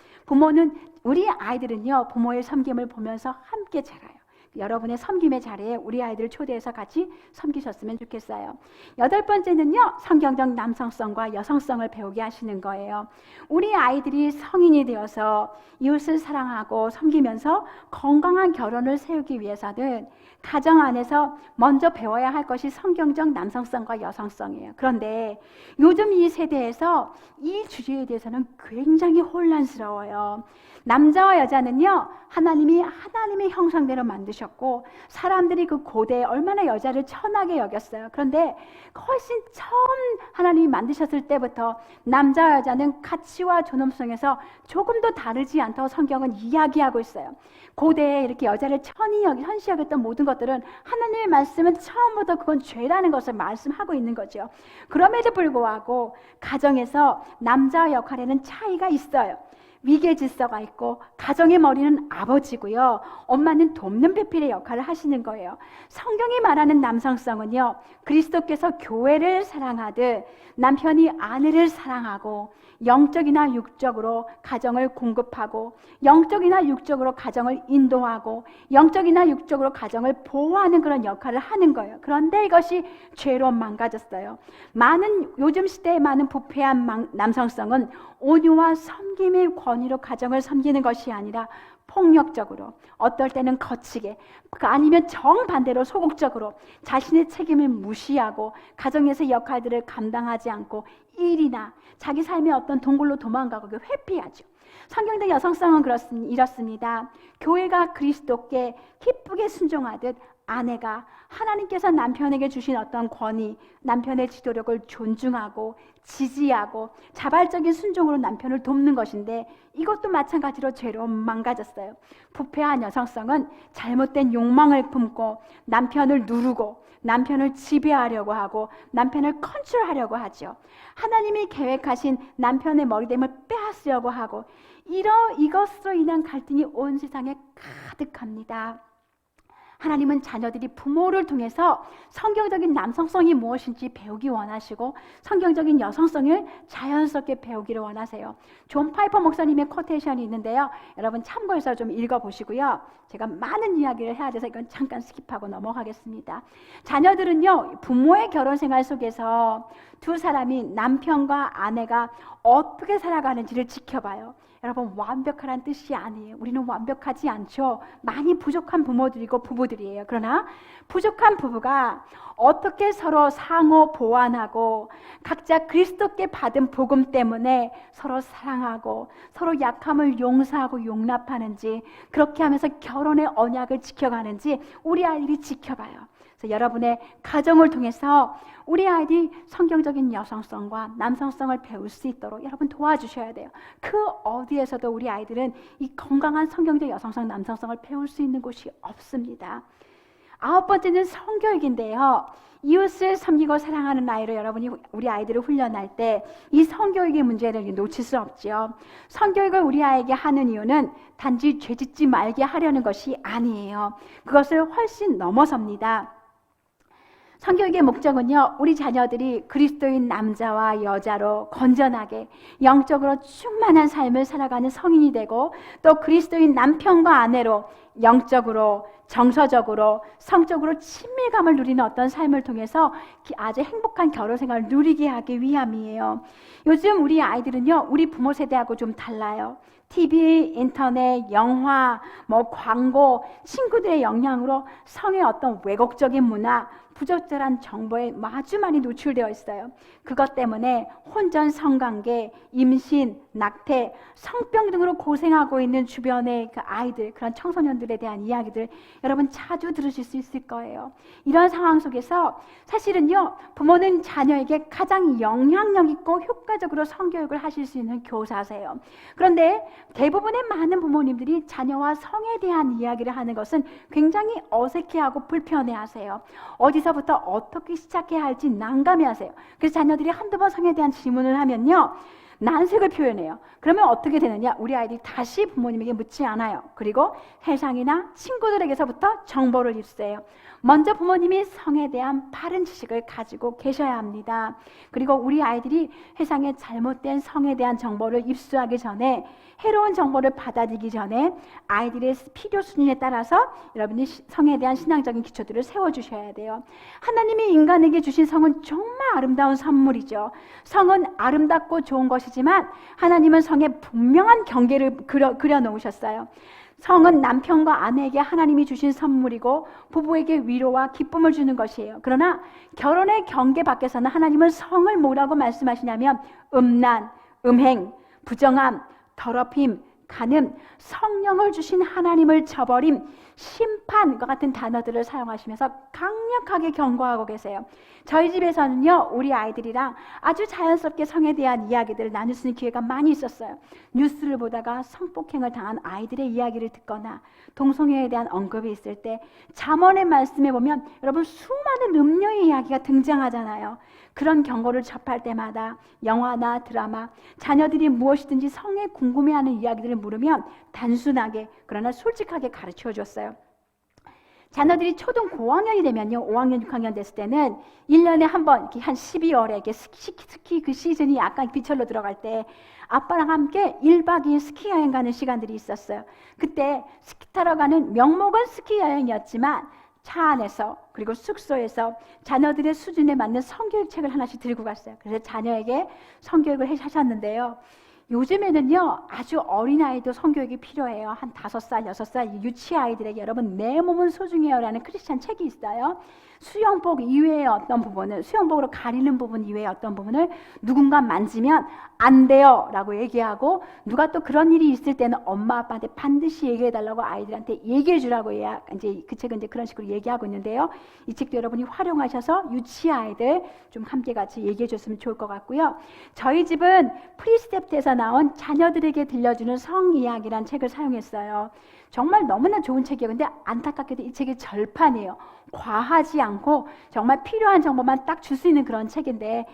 우리 아이들은요, 부모의 섬김을 보면서 함께 자라요. 여러분의 섬김의 자리에 우리 아이들을 초대해서 같이 섬기셨으면 좋겠어요. 8번째는요, 성경적 남성성과 여성성을 배우게 하시는 거예요. 우리 아이들이 성인이 되어서 이웃을 사랑하고 섬기면서 건강한 결혼을 세우기 위해서는 가정 안에서 먼저 배워야 할 것이 성경적 남성성과 여성성이에요. 그런데 요즘 이 세대에서 이 주제에 대해서는 굉장히 혼란스러워요. 남자와 여자는요, 하나님이 하나님의 형상대로 만드셨고 사람들이 그 고대에 얼마나 여자를 천하게 여겼어요. 그런데 훨씬 처음 하나님이 만드셨을 때부터 남자와 여자는 가치와 존엄성에서 조금 더 다르지 않다고 성경은 이야기하고 있어요. 고대에 이렇게 여자를 현시 여겼던 모든 것들은 하나님의 말씀은 처음부터 그건 죄라는 것을 말씀하고 있는 거죠. 그럼에도 불구하고 가정에서 남자와 역할에는 차이가 있어요. 위계 질서가 있고 가정의 머리는 아버지고요. 엄마는 돕는 배필의 역할을 하시는 거예요. 성경이 말하는 남성성은요, 그리스도께서 교회를 사랑하듯 남편이 아내를 사랑하고 영적이나 육적으로 가정을 공급하고 영적이나 육적으로 가정을 인도하고 영적이나 육적으로 가정을 보호하는 그런 역할을 하는 거예요. 그런데 이것이 죄로 망가졌어요. 요즘 시대에 많은 부패한 남성성은 온유와 섬김의 권위로 가정을 섬기는 것이 아니라 폭력적으로, 어떨 때는 거치게, 아니면 정반대로 소극적으로 자신의 책임을 무시하고 가정에서 역할들을 감당하지 않고 일이나 자기 삶의 어떤 동굴로 도망가고 회피하죠. 성경적 여성성은 이렇습니다. 교회가 그리스도께 기쁘게 순종하듯 아내가 하나님께서 남편에게 주신 어떤 권위, 남편의 지도력을 존중하고 지지하고 자발적인 순종으로 남편을 돕는 것인데, 이것도 마찬가지로 죄로 망가졌어요. 부패한 여성성은 잘못된 욕망을 품고 남편을 누르고 남편을 지배하려고 하고 남편을 컨트롤하려고 하죠. 하나님이 계획하신 남편의 머리됨을 빼앗으려고 하고, 이것으로 인한 갈등이 온 세상에 가득합니다. 하나님은 자녀들이 부모를 통해서 성경적인 남성성이 무엇인지 배우기 원하시고 성경적인 여성성을 자연스럽게 배우기를 원하세요. 존 파이퍼 목사님의 코테이션이 있는데요. 여러분 참고해서 좀 읽어보시고요. 제가 많은 이야기를 해야 돼서 이건 잠깐 스킵하고 넘어가겠습니다. 자녀들은요, 부모의 결혼 생활 속에서 두 사람이, 남편과 아내가 어떻게 살아가는지를 지켜봐요. 여러분, 완벽하란 뜻이 아니에요. 우리는 완벽하지 않죠. 많이 부족한 부모들이고 부부들이에요. 그러나 부족한 부부가 어떻게 서로 상호 보완하고 각자 그리스도께 받은 복음 때문에 서로 사랑하고 서로 약함을 용서하고 용납하는지, 그렇게 하면서 결혼의 언약을 지켜가는지 우리 아이들이 지켜봐요. 그래서 여러분의 가정을 통해서 우리 아이들이 성경적인 여성성과 남성성을 배울 수 있도록 여러분 도와주셔야 돼요. 그 어디에서도 우리 아이들은 이 건강한 성경적 여성성, 남성성을 배울 수 있는 곳이 없습니다. 9번째는 성교육인데요. 이웃을 섬기고 사랑하는 아이로 여러분이 우리 아이들을 훈련할 때 이 성교육의 문제를 놓칠 수 없죠. 성교육을 우리 아이에게 하는 이유는 단지 죄짓지 말게 하려는 것이 아니에요. 그것을 훨씬 넘어섭니다. 성교육의 목적은요, 우리 자녀들이 그리스도인 남자와 여자로 건전하게 영적으로 충만한 삶을 살아가는 성인이 되고, 또 그리스도인 남편과 아내로 영적으로, 정서적으로, 성적으로 친밀감을 누리는 어떤 삶을 통해서 아주 행복한 결혼 생활을 누리게 하기 위함이에요. 요즘 우리 아이들은요, 우리 부모 세대하고 좀 달라요. TV, 인터넷, 영화, 광고, 친구들의 영향으로 성의 어떤 왜곡적인 문화, 부적절한 정보에 아주 많이 노출되어 있어요. 그것 때문에 혼전 성관계, 임신, 낙태, 성병 등으로 고생하고 있는 주변의 그 아이들, 그런 청소년들에 대한 이야기들 여러분 자주 들으실 수 있을 거예요. 이런 상황 속에서 사실은요, 부모는 자녀에게 가장 영향력 있고 효과적으로 성교육을 하실 수 있는 교사세요. 그런데 대부분의 많은 부모님들이 자녀와 성에 대한 이야기를 하는 것은 굉장히 어색해하고 불편해하세요. 어디서부터 어떻게 시작해야 할지 난감해하세요. 그래서 자녀들이 한두 번 성에 대한 질문을 하면요, 난색을 표현해요. 그러면 어떻게 되느냐? 우리 아이들이 다시 부모님에게 묻지 않아요. 그리고 세상이나 친구들에게서부터 정보를 입수해요. 먼저 부모님이 성에 대한 바른 지식을 가지고 계셔야 합니다. 그리고 우리 아이들이 세상에 잘못된 성에 대한 정보를 입수하기 전에, 해로운 정보를 받아들이기 전에 아이들의 필요 수준에 따라서 여러분이 성에 대한 신앙적인 기초들을 세워주셔야 돼요. 하나님이 인간에게 주신 성은 정말 아름다운 선물이죠. 성은 아름답고 좋은 것이지만 하나님은 성에 분명한 경계를 그려놓으셨어요. 성은 남편과 아내에게 하나님이 주신 선물이고 부부에게 위로와 기쁨을 주는 것이에요. 그러나 결혼의 경계 밖에서는 하나님은 성을 뭐라고 말씀하시냐면 음란, 음행, 부정함, 더럽힘, 간음, 성령을 주신 하나님을 저버림, 심판과 같은 단어들을 사용하시면서 강력하게 경고하고 계세요. 저희 집에서는요, 우리 아이들이랑 아주 자연스럽게 성에 대한 이야기들을 나눌 수 있는 기회가 많이 있었어요. 뉴스를 보다가 성폭행을 당한 아이들의 이야기를 듣거나 동성애에 대한 언급이 있을 때 잠언의 말씀에 보면 여러분 수많은 음녀의 이야기가 등장하잖아요. 그런 경고를 접할 때마다 영화나 드라마, 자녀들이 무엇이든지 성에 궁금해하는 이야기들을 물으면 단순하게 그러나 솔직하게 가르쳐 줬어요. 자녀들이 초등 고학년이 되면요, 5학년, 6학년 됐을 때는 1년에 한 번, 한 12월에 이렇게 스키 그 시즌이 약간 비철로 들어갈 때 아빠랑 함께 1박 2일 스키 여행 가는 시간들이 있었어요. 그때 스키 타러 가는 명목은 스키 여행이었지만 차 안에서 그리고 숙소에서 자녀들의 수준에 맞는 성교육 책을 하나씩 들고 갔어요. 그래서 자녀에게 성교육을 하셨는데요. 요즘에는요, 아주 어린아이도 성교육이 필요해요. 한 5살, 6살 유치아이들에게 여러분 내 몸은 소중해요 라는 크리스찬 책이 있어요. 수영복 이외의 어떤 부분을, 수영복으로 가리는 부분 이외의 어떤 부분을 누군가 만지면 안 돼요 라고 얘기하고, 누가 또 그런 일이 있을 때는 엄마 아빠한테 반드시 얘기해 달라고 아이들한테 얘기해 주라고 이제 그 책은 이제 그런 식으로 얘기하고 있는데요. 이 책도 여러분이 활용하셔서 유치아이들 좀 함께 같이 얘기해 줬으면 좋을 것 같고요. 저희 집은 프리스텝트에서 나온 자녀들에게 들려주는 성 이야기란 책을 사용했어요. 정말 너무나 좋은 책이에요. 근데 안타깝게도 이 책이 절판이에요. 과하지 않고 정말 필요한 정보만 딱 줄 수 있는 그런 책인데,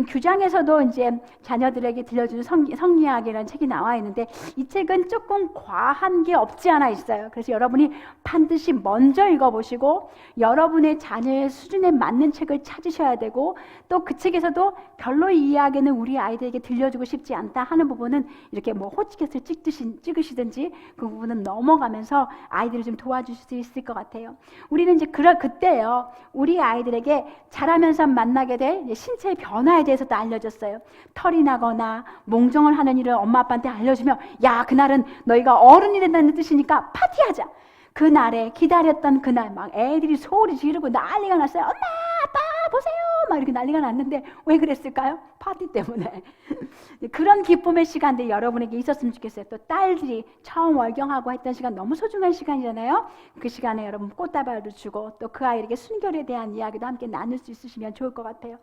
규장에서도 이제 자녀들에게 들려주는 성 이야기라는 책이 나와 있는데 이 책은 조금 과한 게 없지 않아 있어요. 그래서 여러분이 반드시 먼저 읽어보시고 여러분의 자녀의 수준에 맞는 책을 찾으셔야 되고, 또 그 책에서도 별로 이 이야기는 우리 아이들에게 들려주고 싶지 않다 하는 부분은 이렇게 호치켓을 찍으시든지 그 부분은 넘어가면서 아이들을 좀 도와주실 수 있을 것 같아요. 우리는 이제 그때요, 우리 아이들에게 자라면서 만나게 될 신체의 변화에 대해서도 알려줬어요. 털이 나거나 몽정을 하는 일을 엄마 아빠한테 알려주면, 야, 그날은 너희가 어른이 된다는 뜻이니까 파티하자. 그날에 기다렸던 그날 막 애들이 소리 지르고 난리가 났어요. 엄마 아빠 보세요 막 이렇게 난리가 났는데 왜 그랬을까요? 파티 때문에. 그런 기쁨의 시간들이 여러분에게 있었으면 좋겠어요. 또 딸들이 처음 월경하고 했던 시간 너무 소중한 시간이잖아요. 그 시간에 여러분 꽃다발도 주고 또 그 아이에게 순결에 대한 이야기도 함께 나눌 수 있으시면 좋을 것 같아요.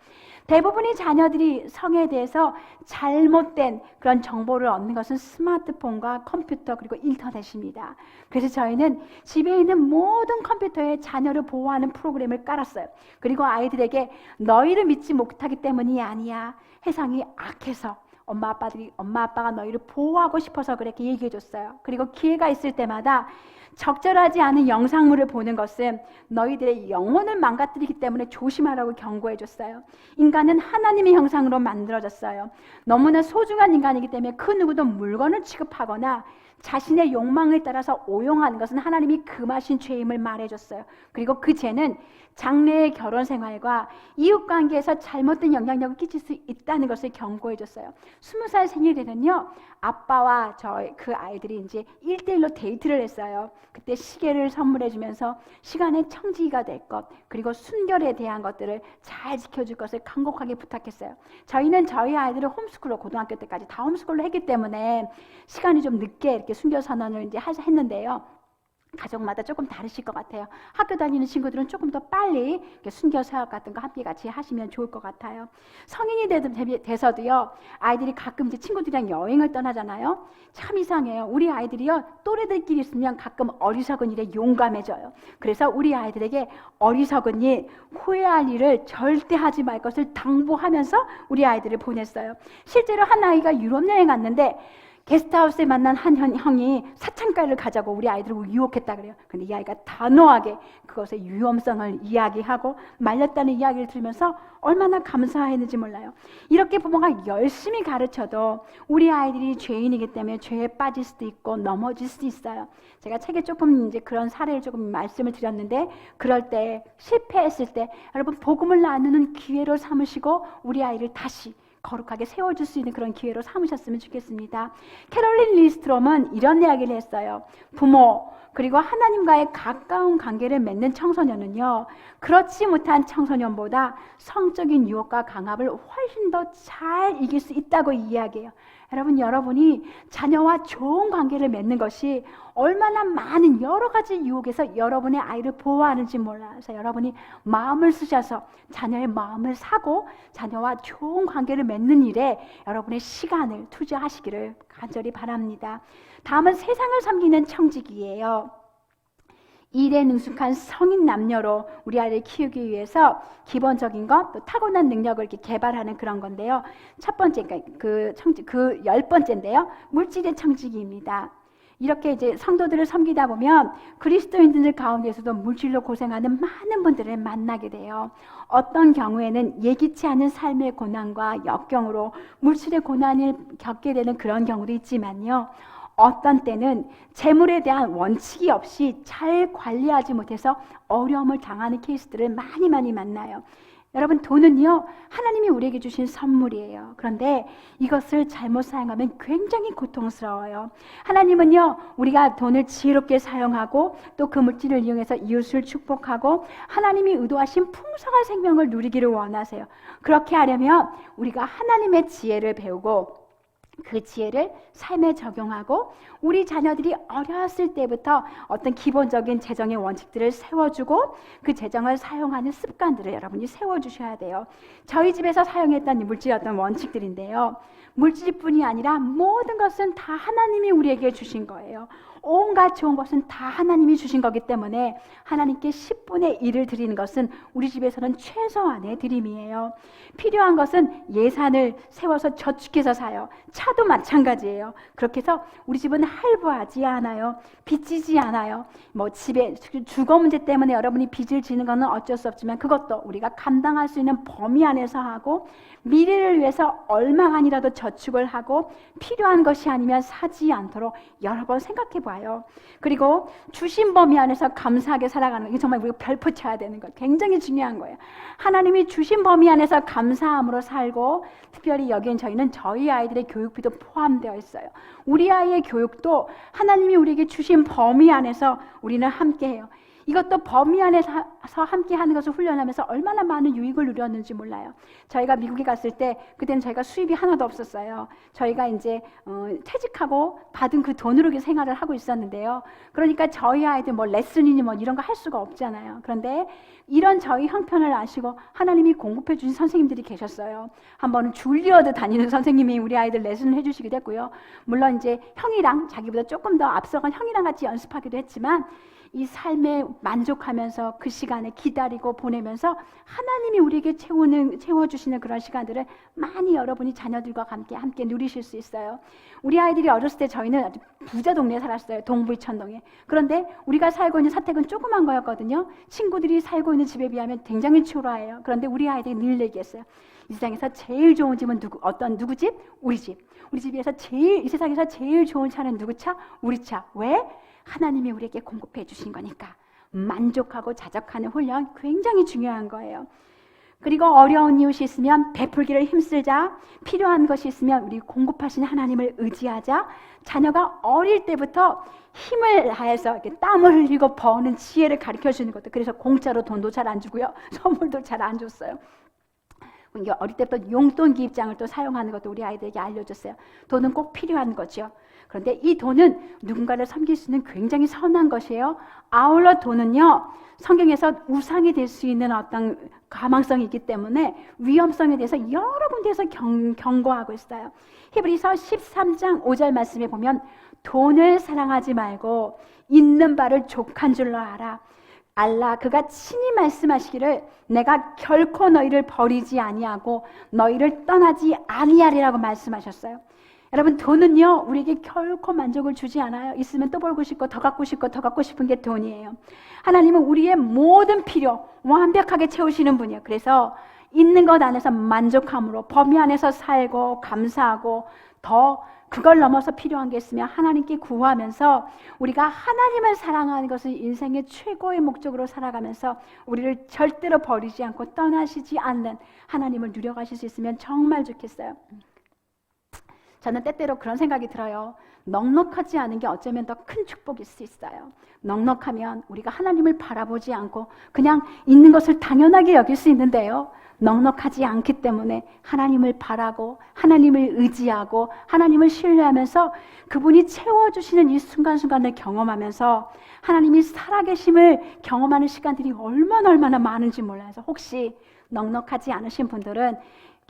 대부분의 자녀들이 성에 대해서 잘못된 그런 정보를 얻는 것은 스마트폰과 컴퓨터 그리고 인터넷입니다. 그래서 저희는 집에 있는 모든 컴퓨터에 자녀를 보호하는 프로그램을 깔았어요. 그리고 아이들에게 너희를 믿지 못하기 때문이 아니야. 세상이 악해서 엄마 아빠가 너희를 보호하고 싶어서 그렇게 얘기해 줬어요. 그리고 기회가 있을 때마다 적절하지 않은 영상물을 보는 것은 너희들의 영혼을 망가뜨리기 때문에 조심하라고 경고해 줬어요. 인간은 하나님의 형상으로 만들어졌어요. 너무나 소중한 인간이기 때문에 그 누구도 물건을 취급하거나 자신의 욕망을 따라서 오용하는 것은 하나님이 금하신 죄임을 말해줬어요. 그리고 그 죄는 장래의 결혼 생활과 이웃관계에서 잘못된 영향력을 끼칠 수 있다는 것을 경고해줬어요. 20살 생일 되면요, 아빠와 그 아이들이 이제 1대1로 데이트를 했어요. 그때 시계를 선물해주면서 시간의 청지기가 될 것, 그리고 순결에 대한 것들을 잘 지켜줄 것을 간곡하게 부탁했어요. 저희는 저희 아이들을 홈스쿨로 고등학교 때까지 다 홈스쿨로 했기 때문에 시간이 좀 늦게 이렇게 순결 선언을 이제 했는데요. 가족마다 조금 다르실 것 같아요. 학교 다니는 친구들은 조금 더 빨리 순교 사역 같은 거 함께 같이 하시면 좋을 것 같아요. 성인이 돼서도요, 아이들이 가끔 이제 친구들이랑 여행을 떠나잖아요. 참 이상해요. 우리 아이들이요, 또래들끼리 있으면 가끔 어리석은 일에 용감해져요. 그래서 우리 아이들에게 어리석은 일, 후회할 일을 절대 하지 말 것을 당부하면서 우리 아이들을 보냈어요. 실제로 한 아이가 유럽 여행 갔는데 게스트하우스에 만난 한 형이 사창가를 가자고 우리 아이들을 유혹했다 그래요. 근데 이 아이가 단호하게 그것의 위험성을 이야기하고 말렸다는 이야기를 들으면서 얼마나 감사했는지 몰라요. 이렇게 부모가 열심히 가르쳐도 우리 아이들이 죄인이기 때문에 죄에 빠질 수도 있고 넘어질 수도 있어요. 제가 책에 조금 이제 그런 사례를 조금 말씀을 드렸는데, 그럴 때 실패했을 때 여러분 복음을 나누는 기회로 삼으시고 우리 아이를 다시 거룩하게 세워줄 수 있는 그런 기회로 삼으셨으면 좋겠습니다. 캐롤린 리스트롬은 이런 이야기를 했어요. 부모 그리고 하나님과의 가까운 관계를 맺는 청소년은요, 그렇지 못한 청소년보다 성적인 유혹과 강압을 훨씬 더 잘 이길 수 있다고 이야기해요. 여러분이 자녀와 좋은 관계를 맺는 것이 얼마나 많은 여러 가지 유혹에서 여러분의 아이를 보호하는지 몰라서 여러분이 마음을 쓰셔서 자녀의 마음을 사고 자녀와 좋은 관계를 맺는 일에 여러분의 시간을 투자하시기를 간절히 바랍니다. 다음은 세상을 섬기는 청지기예요. 일에 능숙한 성인 남녀로 우리 아이를 키우기 위해서 기본적인 것, 또 타고난 능력을 이렇게 개발하는 그런 건데요. 첫 번째, 그 10번째인데요. 물질의 청지기입니다. 이렇게 이제 성도들을 섬기다 보면 그리스도인들 가운데서도 물질로 고생하는 많은 분들을 만나게 돼요. 어떤 경우에는 예기치 않은 삶의 고난과 역경으로 물질의 고난을 겪게 되는 그런 경우도 있지만요. 어떤 때는 재물에 대한 원칙이 없이 잘 관리하지 못해서 어려움을 당하는 케이스들을 많이 만나요. 여러분, 돈은요, 하나님이 우리에게 주신 선물이에요. 그런데 이것을 잘못 사용하면 굉장히 고통스러워요. 하나님은요, 우리가 돈을 지혜롭게 사용하고 또 그 물질을 이용해서 이웃을 축복하고 하나님이 의도하신 풍성한 생명을 누리기를 원하세요. 그렇게 하려면 우리가 하나님의 지혜를 배우고 그 지혜를 삶에 적용하고 우리 자녀들이 어렸을 때부터 어떤 기본적인 재정의 원칙들을 세워주고 그 재정을 사용하는 습관들을 여러분이 세워주셔야 돼요. 저희 집에서 사용했던 물질의 어떤 원칙들인데요. 물질뿐이 아니라 모든 것은 다 하나님이 우리에게 주신 거예요. 온갖 좋은 것은 다 하나님이 주신 거기 때문에 하나님께 10분의 1을 드리는 것은 우리 집에서는 최소한의 드림이에요. 필요한 것은 예산을 세워서 저축해서 사요. 차도 마찬가지예요. 그렇게 해서 우리 집은 할부하지 않아요. 빚지지 않아요. 뭐 집에 주거 문제 때문에 여러분이 빚을 지는 것은 어쩔 수 없지만 그것도 우리가 감당할 수 있는 범위 안에서 하고 미래를 위해서 얼마만이라도 저축을 하고 필요한 것이 아니면 사지 않도록 여러 번 생각해 봐요. 그리고 주신 범위 안에서 감사하게 살아가는 게 정말 우리가 별표 쳐야 되는 거 굉장히 중요한 거예요. 하나님이 주신 범위 안에서 감사함으로 살고, 특별히 여기엔 저희는 저희 아이들의 교육비도 포함되어 있어요. 우리 아이의 교육도 하나님이 우리에게 주신 범위 안에서 우리는 함께 해요. 이것도 범위 안에서 함께 하는 것을 훈련하면서 얼마나 많은 유익을 누렸는지 몰라요. 저희가 미국에 갔을 때 그때는 저희가 수입이 하나도 없었어요. 저희가 이제 퇴직하고 받은 그 돈으로 생활을 하고 있었는데요. 그러니까 저희 아이들 뭐 레슨이니 뭐 이런 거 할 수가 없잖아요. 그런데 이런 저희 형편을 아시고 하나님이 공급해 주신 선생님들이 계셨어요. 한 번은 줄리어드 다니는 선생님이 우리 아이들 레슨을 해주시기도 했고요. 물론 이제 형이랑 자기보다 조금 더 앞서간 형이랑 같이 연습하기도 했지만 이 삶에 만족하면서 그 시간에 기다리고 보내면서 하나님이 우리에게 채워주시는 그런 시간들을 많이 여러분이 자녀들과 함께 누리실 수 있어요. 우리 아이들이 어렸을 때 저희는 아주 부자 동네에 살았어요. 동부 이천동에. 그런데 우리가 살고 있는 사택은 조그만 거였거든요. 친구들이 살고 있는 집에 비하면 굉장히 초라해요. 그런데 우리 아이들이 늘 얘기했어요. 이 세상에서 제일 좋은 집은 누구 집? 우리 집. 우리 집에서 이 세상에서 제일 좋은 차는 누구 차? 우리 차. 왜? 하나님이 우리에게 공급해 주신 거니까. 만족하고 자족하는 훈련 굉장히 중요한 거예요. 그리고 어려운 이웃이 있으면 베풀기를 힘쓰자. 필요한 것이 있으면 우리 공급하신 하나님을 의지하자. 자녀가 어릴 때부터 힘을 다해서 이렇게 땀을 흘리고 버는 지혜를 가르쳐 주는 것도. 그래서 공짜로 돈도 잘 안 주고요. 선물도 잘 안 줬어요. 어릴 때부터 용돈 기입장을 또 사용하는 것도 우리 아이들에게 알려줬어요. 돈은 꼭 필요한 거죠. 그런데 이 돈은 누군가를 섬길 수 있는 굉장히 선한 것이에요. 아울러 돈은요, 성경에서 우상이 될 수 있는 어떤 가망성이 있기 때문에 위험성에 대해서 여러 군데에서 경고하고 있어요. 히브리서 13장 5절 말씀에 보면 돈을 사랑하지 말고 있는 바를 족한 줄로 알아. 알라 그가 친히 말씀하시기를 내가 결코 너희를 버리지 아니하고 너희를 떠나지 아니하리라고 말씀하셨어요. 여러분 돈은요 우리에게 결코 만족을 주지 않아요. 있으면 또 벌고 싶고 더 갖고 싶고 더 갖고 싶은 게 돈이에요. 하나님은 우리의 모든 필요 완벽하게 채우시는 분이에요. 그래서 있는 것 안에서 만족함으로 범위 안에서 살고 감사하고 더 그걸 넘어서 필요한 게 있으면 하나님께 구하면서 우리가 하나님을 사랑하는 것을 인생의 최고의 목적으로 살아가면서 우리를 절대로 버리지 않고 떠나시지 않는 하나님을 누려가실 수 있으면 정말 좋겠어요. 저는 때때로 그런 생각이 들어요. 넉넉하지 않은 게 어쩌면 더 큰 축복일 수 있어요. 넉넉하면 우리가 하나님을 바라보지 않고 그냥 있는 것을 당연하게 여길 수 있는데요. 넉넉하지 않기 때문에 하나님을 바라고 하나님을 의지하고 하나님을 신뢰하면서 그분이 채워주시는 이 순간순간을 경험하면서 하나님이 살아계심을 경험하는 시간들이 얼마나 많은지 몰라요. 그래서 혹시 넉넉하지 않으신 분들은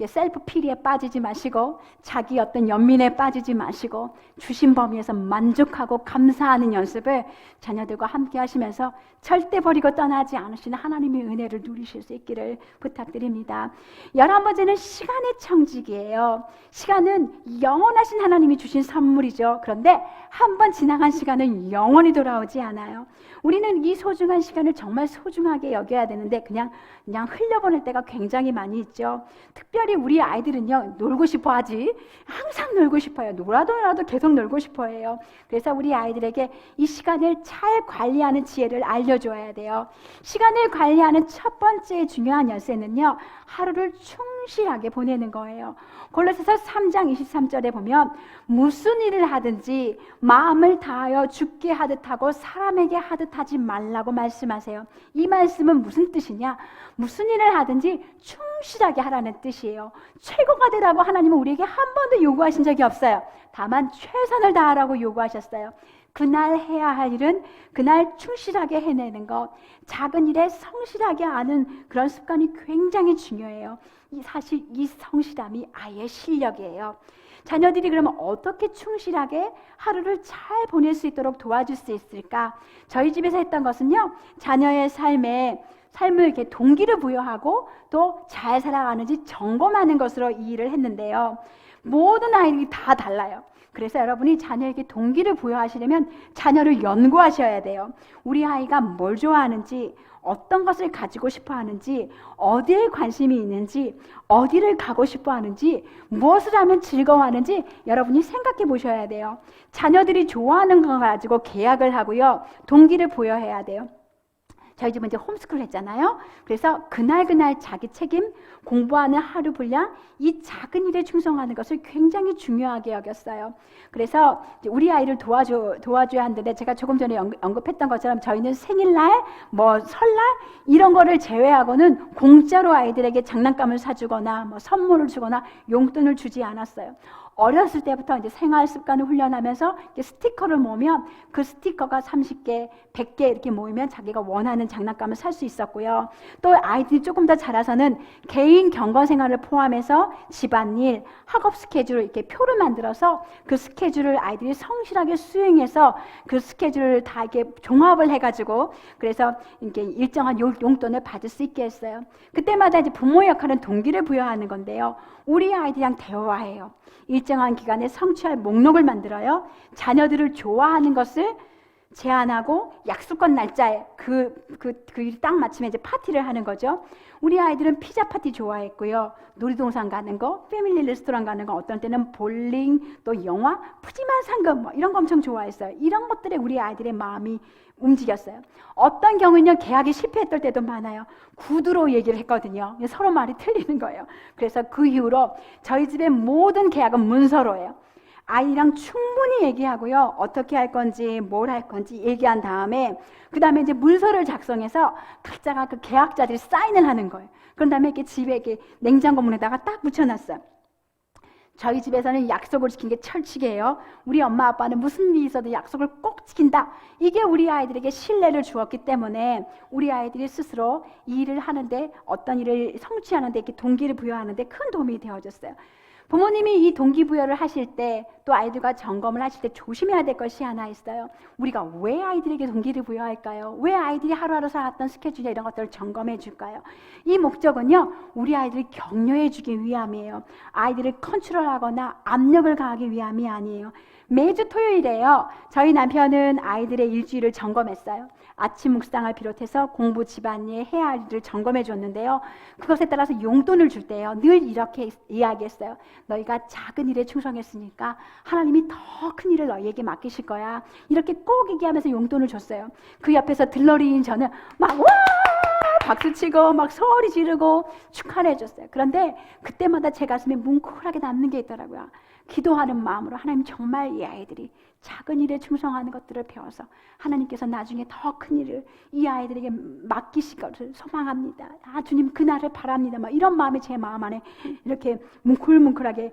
셀프 피리에 빠지지 마시고 자기 어떤 연민에 빠지지 마시고 주신 범위에서 만족하고 감사하는 연습을 자녀들과 함께 하시면서 절대 버리고 떠나지 않으시는 하나님의 은혜를 누리실 수 있기를 부탁드립니다. 11번째는 시간의 청지기예요. 시간은 영원하신 하나님이 주신 선물이죠. 그런데 한 번 지나간 시간은 영원히 돌아오지 않아요. 우리는 이 소중한 시간을 정말 소중하게 여겨야 되는데 그냥 흘려보낼 때가 굉장히 많이 있죠. 특별히 우리 아이들은요 놀고 싶어 하지. 항상 놀고 싶어요. 놀아도 계속 놀고 싶어 해요. 그래서 우리 아이들에게 이 시간을 잘 관리하는 지혜를 알려줘야 돼요. 시간을 관리하는 첫 번째 중요한 열쇠는요 하루를 충실하게 보내는 거예요. 골로새서 3장 23절에 보면 무슨 일을 하든지 마음을 다하여 주께 하듯 하고 사람에게 하듯 하지 말라고 말씀하세요. 이 말씀은 무슨 뜻이냐? 무슨 일을 하든지 충실하게 하라는 뜻이에요. 최고가 되라고 하나님은 우리에게 한 번도 요구하신 적이 없어요. 다만 최선을 다하라고 요구하셨어요. 그날 해야 할 일은 그날 충실하게 해내는 것, 작은 일에 성실하게 하는 그런 습관이 굉장히 중요해요. 사실 이 성실함이 아이의 실력이에요. 자녀들이 그러면 어떻게 충실하게 하루를 잘 보낼 수 있도록 도와줄 수 있을까? 저희 집에서 했던 것은요, 자녀의 삶을 이렇게 동기를 부여하고 또 잘 살아가는지 점검하는 것으로 이 일을 했는데요. 모든 아이들이 다 달라요. 그래서 여러분이 자녀에게 동기를 부여하시려면 자녀를 연구하셔야 돼요. 우리 아이가 뭘 좋아하는지, 어떤 것을 가지고 싶어 하는지, 어디에 관심이 있는지, 어디를 가고 싶어 하는지, 무엇을 하면 즐거워하는지 여러분이 생각해 보셔야 돼요. 자녀들이 좋아하는 거 가지고 계약을 하고요. 동기를 부여해야 돼요. 저희 집은 이제 홈스쿨 했잖아요. 그래서 그날 자기 책임, 공부하는 하루 분량, 이 작은 일에 충성하는 것을 굉장히 중요하게 여겼어요. 그래서 우리 아이를 도와줘야 하는데, 제가 조금 전에 언급했던 것처럼 저희는 생일날, 뭐 설날 이런 거를 제외하고는 공짜로 아이들에게 장난감을 사주거나 뭐 선물을 주거나 용돈을 주지 않았어요. 어렸을 때부터 이제 생활 습관을 훈련하면서 스티커를 모으면 그 스티커가 30개, 100개 이렇게 모이면 자기가 원하는 장난감을 살 수 있었고요. 또 아이들이 조금 더 자라서는 개인 경건 생활을 포함해서 집안일, 학업 스케줄을 이렇게 표를 만들어서 그 스케줄을 아이들이 성실하게 수행해서 그 스케줄을 다 이렇게 종합을 해가지고 그래서 이렇게 일정한 용돈을 받을 수 있게 했어요. 그때마다 이제 부모 역할은 동기를 부여하는 건데요. 우리 아이들이랑 대화해요. 일정한 기간에 성취할 목록을 만들어요. 자녀들을 좋아하는 것을 제안하고 약속한 날짜에 그 딱 맞추면 이제 파티를 하는 거죠. 우리 아이들은 피자 파티 좋아했고요. 놀이동산 가는 거, 패밀리 레스토랑 가는 거, 어떤 때는 볼링, 또 영화, 푸짐한 상금 뭐 이런 거 엄청 좋아했어요. 이런 것들에 우리 아이들의 마음이 움직였어요. 어떤 경우는요, 계약이 실패했던 때도 많아요. 구두로 얘기를 했거든요. 서로 말이 틀리는 거예요. 그래서 그 이후로 저희 집의 모든 계약은 문서로예요. 아이랑 충분히 얘기하고요. 어떻게 할 건지, 뭘 할 건지 얘기한 다음에 그 다음에 이제 문서를 작성해서 각자가 그 계약자들이 사인을 하는 거예요. 그런 다음에 이렇게 집에 이렇게 냉장고 문에다가 딱 붙여놨어요. 저희 집에서는 약속을 지킨 게 철칙이에요. 우리 엄마 아빠는 무슨 일이 있어도 약속을 꼭 지킨다. 이게 우리 아이들에게 신뢰를 주었기 때문에 우리 아이들이 스스로 이 일을 하는데, 어떤 일을 성취하는데 이렇게 동기를 부여하는데 큰 도움이 되어줬어요. 부모님이 이 동기부여를 하실 때, 또 아이들과 점검을 하실 때 조심해야 될 것이 하나 있어요. 우리가 왜 아이들에게 동기를 부여할까요? 왜 아이들이 하루하루 살았던 스케줄이나 이런 것들을 점검해 줄까요? 이 목적은요, 우리 아이들을 격려해 주기 위함이에요. 아이들을 컨트롤하거나 압력을 가하기 위함이 아니에요. 매주 토요일에요, 저희 남편은 아이들의 일주일을 점검했어요. 아침 묵상을 비롯해서 공부, 집안일, 해야 할 일을 점검해 줬는데요. 그것에 따라서 용돈을 줄 때요, 늘 이렇게 이야기했어요. 너희가 작은 일에 충성했으니까 하나님이 더 큰 일을 너희에게 맡기실 거야. 이렇게 꼭 얘기하면서 용돈을 줬어요. 그 옆에서 들러리인 저는 막 와! 박수치고 막 소리 지르고 축하를 해줬어요. 그런데 그때마다 제 가슴에 뭉클하게 남는 게 있더라고요. 기도하는 마음으로 하나님, 정말 이 아이들이 작은 일에 충성하는 것들을 배워서 하나님께서 나중에 더 큰 일을 이 아이들에게 맡기실 것을 소망합니다. 주님 그날을 바랍니다. 막 이런 마음이 제 마음 안에 이렇게 뭉클뭉클하게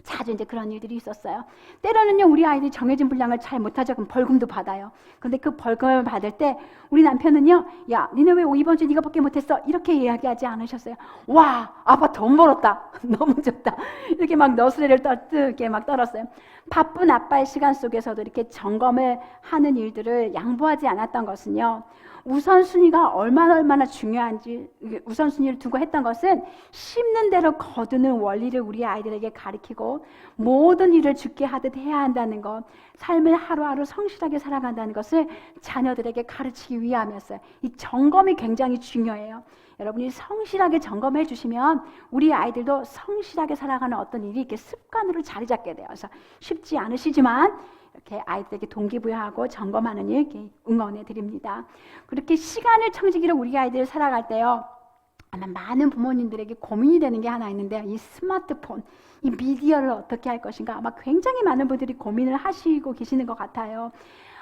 자주 이제 그런 일들이 있었어요. 때로는요, 우리 아이들이 정해진 분량을 잘 못하죠. 그럼 벌금도 받아요. 그런데 그 벌금을 받을 때 우리 남편은요, 야, 니네 왜 이번 주에 네가 밖에 못했어? 이렇게 이야기하지 않으셨어요. 와, 아빠 돈 벌었다. 너무 좋다. 이렇게 막 너스레를 이렇게 막 떨었어요. 바쁜 아빠의 시간 속에서도 이렇게 점검을 하는 일들을 양보하지 않았던 것은요, 우선순위가 얼마나 중요한지 우선순위를 두고 했던 것은 심는 대로 거두는 원리를 우리 아이들에게 가르치고 모든 일을 주께 하듯 해야 한다는 것, 삶을 하루하루 성실하게 살아간다는 것을 자녀들에게 가르치기 위함이었어요. 이 점검이 굉장히 중요해요. 여러분이 성실하게 점검해 주시면 우리 아이들도 성실하게 살아가는 어떤 일이 이렇게 습관으로 자리 잡게 되어서 쉽지 않으시지만 이렇게 아이들에게 동기부여하고 점검하는 일 이렇게 응원해 드립니다. 그렇게 시간을 청지기로 우리 아이들 살아갈 때요, 아마 많은 부모님들에게 고민이 되는 게 하나 있는데요. 이 스마트폰, 이 미디어를 어떻게 할 것인가, 아마 굉장히 많은 분들이 고민을 하시고 계시는 것 같아요.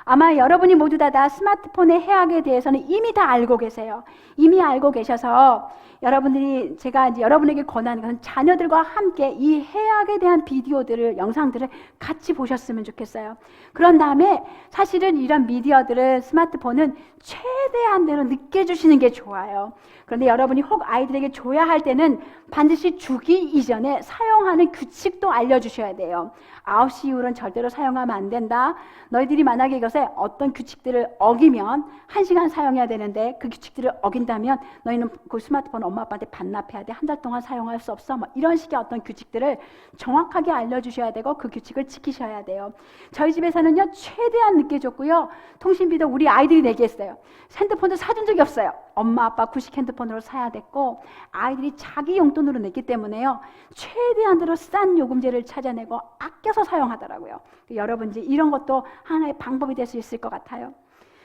아마 여러분이 모두 다 스마트폰의 해악에 대해서는 이미 다 알고 계세요. 이미 알고 계셔서 여러분들이, 제가 이제 여러분에게 권하는 것은 자녀들과 함께 이 해악에 대한 비디오들을, 영상들을 같이 보셨으면 좋겠어요. 그런 다음에 사실은 이런 미디어들은, 스마트폰은 최대한대로 늦게 주시는 게 좋아요. 그런데 여러분이 혹 아이들에게 줘야 할 때는 반드시 주기 이전에 사용하는 규칙도 알려주셔야 돼요. 9시 이후로는 절대로 사용하면 안 된다. 너희들이 만약에 이것에 어떤 규칙들을 어기면 1시간 사용해야 되는데 그 규칙들을 어긴다면 너희는 그 스마트폰 엄마 아빠한테 반납해야 돼. 한 달 동안 사용할 수 없어. 이런 식의 어떤 규칙들을 정확하게 알려주셔야 되고 그 규칙을 지키셔야 돼요. 저희 집에서는요, 최대한 늦게 줬고요, 통신비도 우리 아이들이 내게 했어요. 핸드폰도 사준 적이 없어요. 엄마 아빠 구식 핸드폰으로 사야 됐고 아이들이 자기 용돈으로 냈기 때문에요, 최대한대로 싼 요금제를 찾아내고 아껴서 사용하더라고요. 여러분 이제 이런 것도 하나의 방법이 될 수 있을 것 같아요.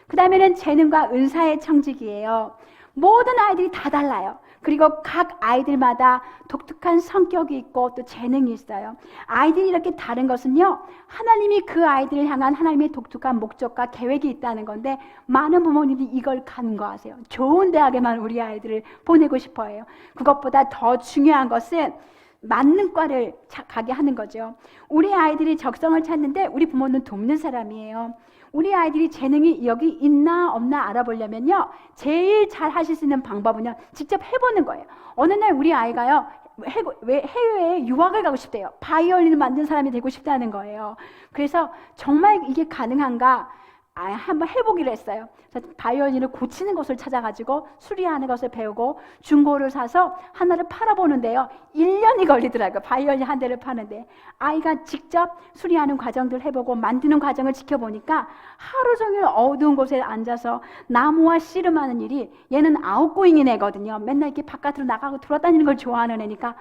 그 다음에는 재능과 은사의 청지기예요. 모든 아이들이 다 달라요. 그리고 각 아이들마다 독특한 성격이 있고 또 재능이 있어요. 아이들이 이렇게 다른 것은요, 하나님이 그 아이들을 향한 하나님의 독특한 목적과 계획이 있다는 건데, 많은 부모님들이 이걸 간과하세요. 좋은 대학에만 우리 아이들을 보내고 싶어 해요. 그것보다 더 중요한 것은 맞는 과를 가게 하는 거죠. 우리 아이들이 적성을 찾는데 우리 부모는 돕는 사람이에요. 우리 아이들이 재능이 여기 있나 없나 알아보려면요, 제일 잘 하실 수 있는 방법은요, 직접 해보는 거예요. 어느 날 우리 아이가요, 해외에 유학을 가고 싶대요. 바이올린을 만든 사람이 되고 싶다는 거예요. 그래서 정말 이게 가능한가 한번 해보기로 했어요. 그래서 바이올린을 고치는 것을 찾아가지고 수리하는 것을 배우고 중고를 사서 하나를 팔아보는데요, 1년이 걸리더라고요. 바이올린 한 대를 파는데. 아이가 직접 수리하는 과정들 해보고 만드는 과정을 지켜보니까 하루 종일 어두운 곳에 앉아서 나무와 씨름하는 일이, 얘는 아웃고잉인 애거든요. 맨날 이렇게 바깥으로 나가고 돌아다니는 걸 좋아하는 애니까,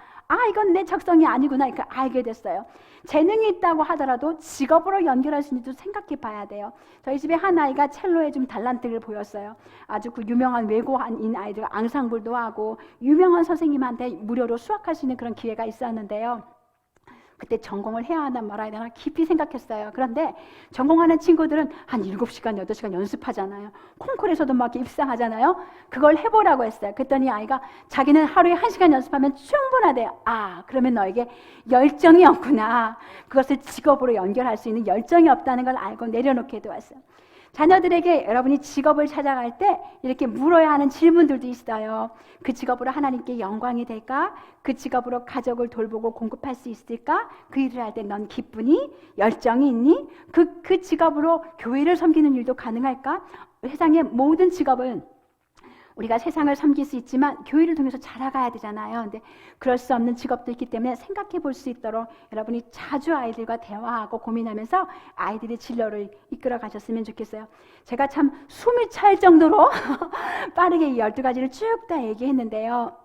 이건 내 적성이 아니구나 이렇게 알게 됐어요. 재능이 있다고 하더라도 직업으로 연결할 수 있는지도 생각해 봐야 돼요. 저희 집에 한 아이가 첼로에 좀 달란트를 보였어요. 아주 그 유명한 외고인 아이들 앙상블도 하고 유명한 선생님한테 무료로 수학할 수 있는 그런 기회가 있었는데요. 그때 전공을 해야 하나 말아야 되나 깊이 생각했어요. 그런데 전공하는 친구들은 한 7시간, 8시간 연습하잖아요. 콩쿠르에서도 막 입상하잖아요. 그걸 해보라고 했어요. 그랬더니 아이가 자기는 하루에 1시간 연습하면 충분하대요. 그러면 너에게 열정이 없구나. 그것을 직업으로 연결할 수 있는 열정이 없다는 걸 알고 내려놓게 해두었어요. 자녀들에게 여러분이 직업을 찾아갈 때 이렇게 물어야 하는 질문들도 있어요. 그 직업으로 하나님께 영광이 될까? 그 직업으로 가족을 돌보고 공급할 수 있을까? 그 일을 할 때 넌 기쁘니? 열정이 있니? 그 직업으로 교회를 섬기는 일도 가능할까? 세상의 모든 직업은 우리가 세상을 섬길 수 있지만 교회를 통해서 자라가야 되잖아요. 근데 그럴 수 없는 직업도 있기 때문에 생각해 볼 수 있도록 여러분이 자주 아이들과 대화하고 고민하면서 아이들의 진로를 이끌어 가셨으면 좋겠어요. 제가 참 숨이 찰 정도로 빠르게 이 12가지를 쭉 다 얘기했는데요.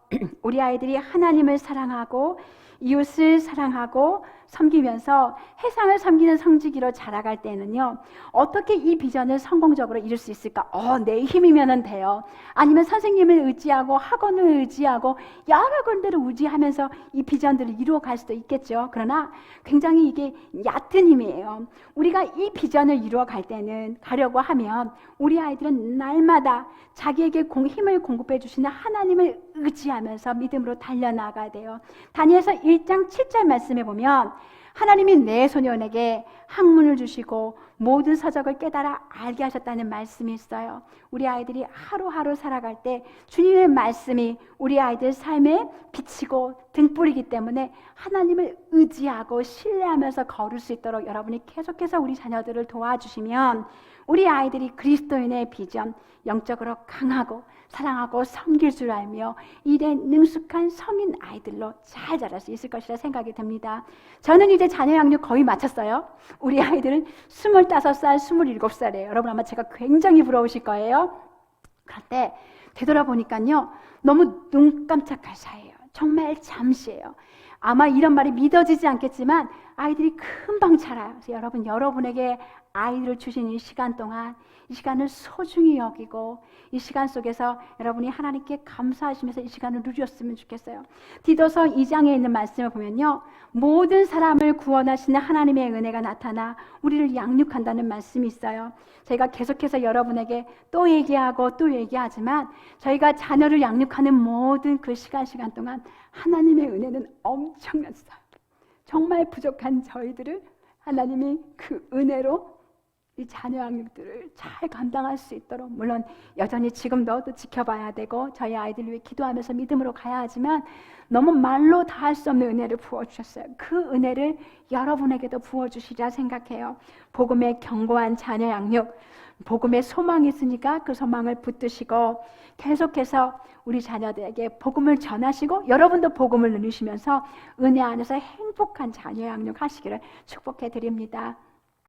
우리 아이들이 하나님을 사랑하고 이웃을 사랑하고 섬기면서 해상을 섬기는 성지기로 자라갈 때는요, 어떻게 이 비전을 성공적으로 이룰 수 있을까? 내 힘이면 돼요. 아니면 선생님을 의지하고 학원을 의지하고 여러 군데를 의지하면서 이 비전들을 이루어갈 수도 있겠죠. 그러나 굉장히 이게 얕은 힘이에요. 우리가 이 비전을 이루어갈 때는, 가려고 하면 우리 아이들은 날마다 자기에게 힘을 공급해 주시는 하나님을 의지하면서 믿음으로 달려나가야 돼요. 다니엘서 1장 7절 말씀에 보면 하나님이 내 소년에게 학문을 주시고 모든 서적을 깨달아 알게 하셨다는 말씀이 있어요. 우리 아이들이 하루하루 살아갈 때 주님의 말씀이 우리 아이들 삶에 비치고 등불이기 때문에 하나님을 의지하고 신뢰하면서 걸을 수 있도록 여러분이 계속해서 우리 자녀들을 도와주시면 우리 아이들이 그리스도인의 비전, 영적으로 강하고 사랑하고 섬길 줄 알며 일에 능숙한 성인 아이들로 잘 자랄 수 있을 것이라 생각이 듭니다. 저는 이제 자녀 양육 거의 마쳤어요. 우리 아이들은 25살, 27살이에요. 여러분 아마 제가 굉장히 부러우실 거예요. 그런데 되돌아보니까요, 너무 눈 깜짝할 사이예요. 정말 잠시예요. 아마 이런 말이 믿어지지 않겠지만 아이들이 금방 자라요. 그래서 여러분에게 아이들을 주신 이 시간 동안 이 시간을 소중히 여기고 이 시간 속에서 여러분이 하나님께 감사하시면서 이 시간을 누렸으면 좋겠어요. 디도서 2장에 있는 말씀을 보면요, 모든 사람을 구원하시는 하나님의 은혜가 나타나 우리를 양육한다는 말씀이 있어요. 저희가 계속해서 여러분에게 또 얘기하고 또 얘기하지만 저희가 자녀를 양육하는 모든 그 시간 동안 하나님의 은혜는 엄청났어요. 정말 부족한 저희들을 하나님이 그 은혜로 이 자녀 양육들을 잘 감당할 수 있도록, 물론 여전히 지금도 또 지켜봐야 되고 저희 아이들 위해 기도하면서 믿음으로 가야 하지만 너무 말로 다 할 수 없는 은혜를 부어주셨어요. 그 은혜를 여러분에게도 부어주시리라 생각해요. 복음의 견고한 자녀 양육, 복음의 소망이 있으니까 그 소망을 붙드시고 계속해서 우리 자녀들에게 복음을 전하시고 여러분도 복음을 누리시면서 은혜 안에서 행복한 자녀 양육 하시기를 축복해 드립니다.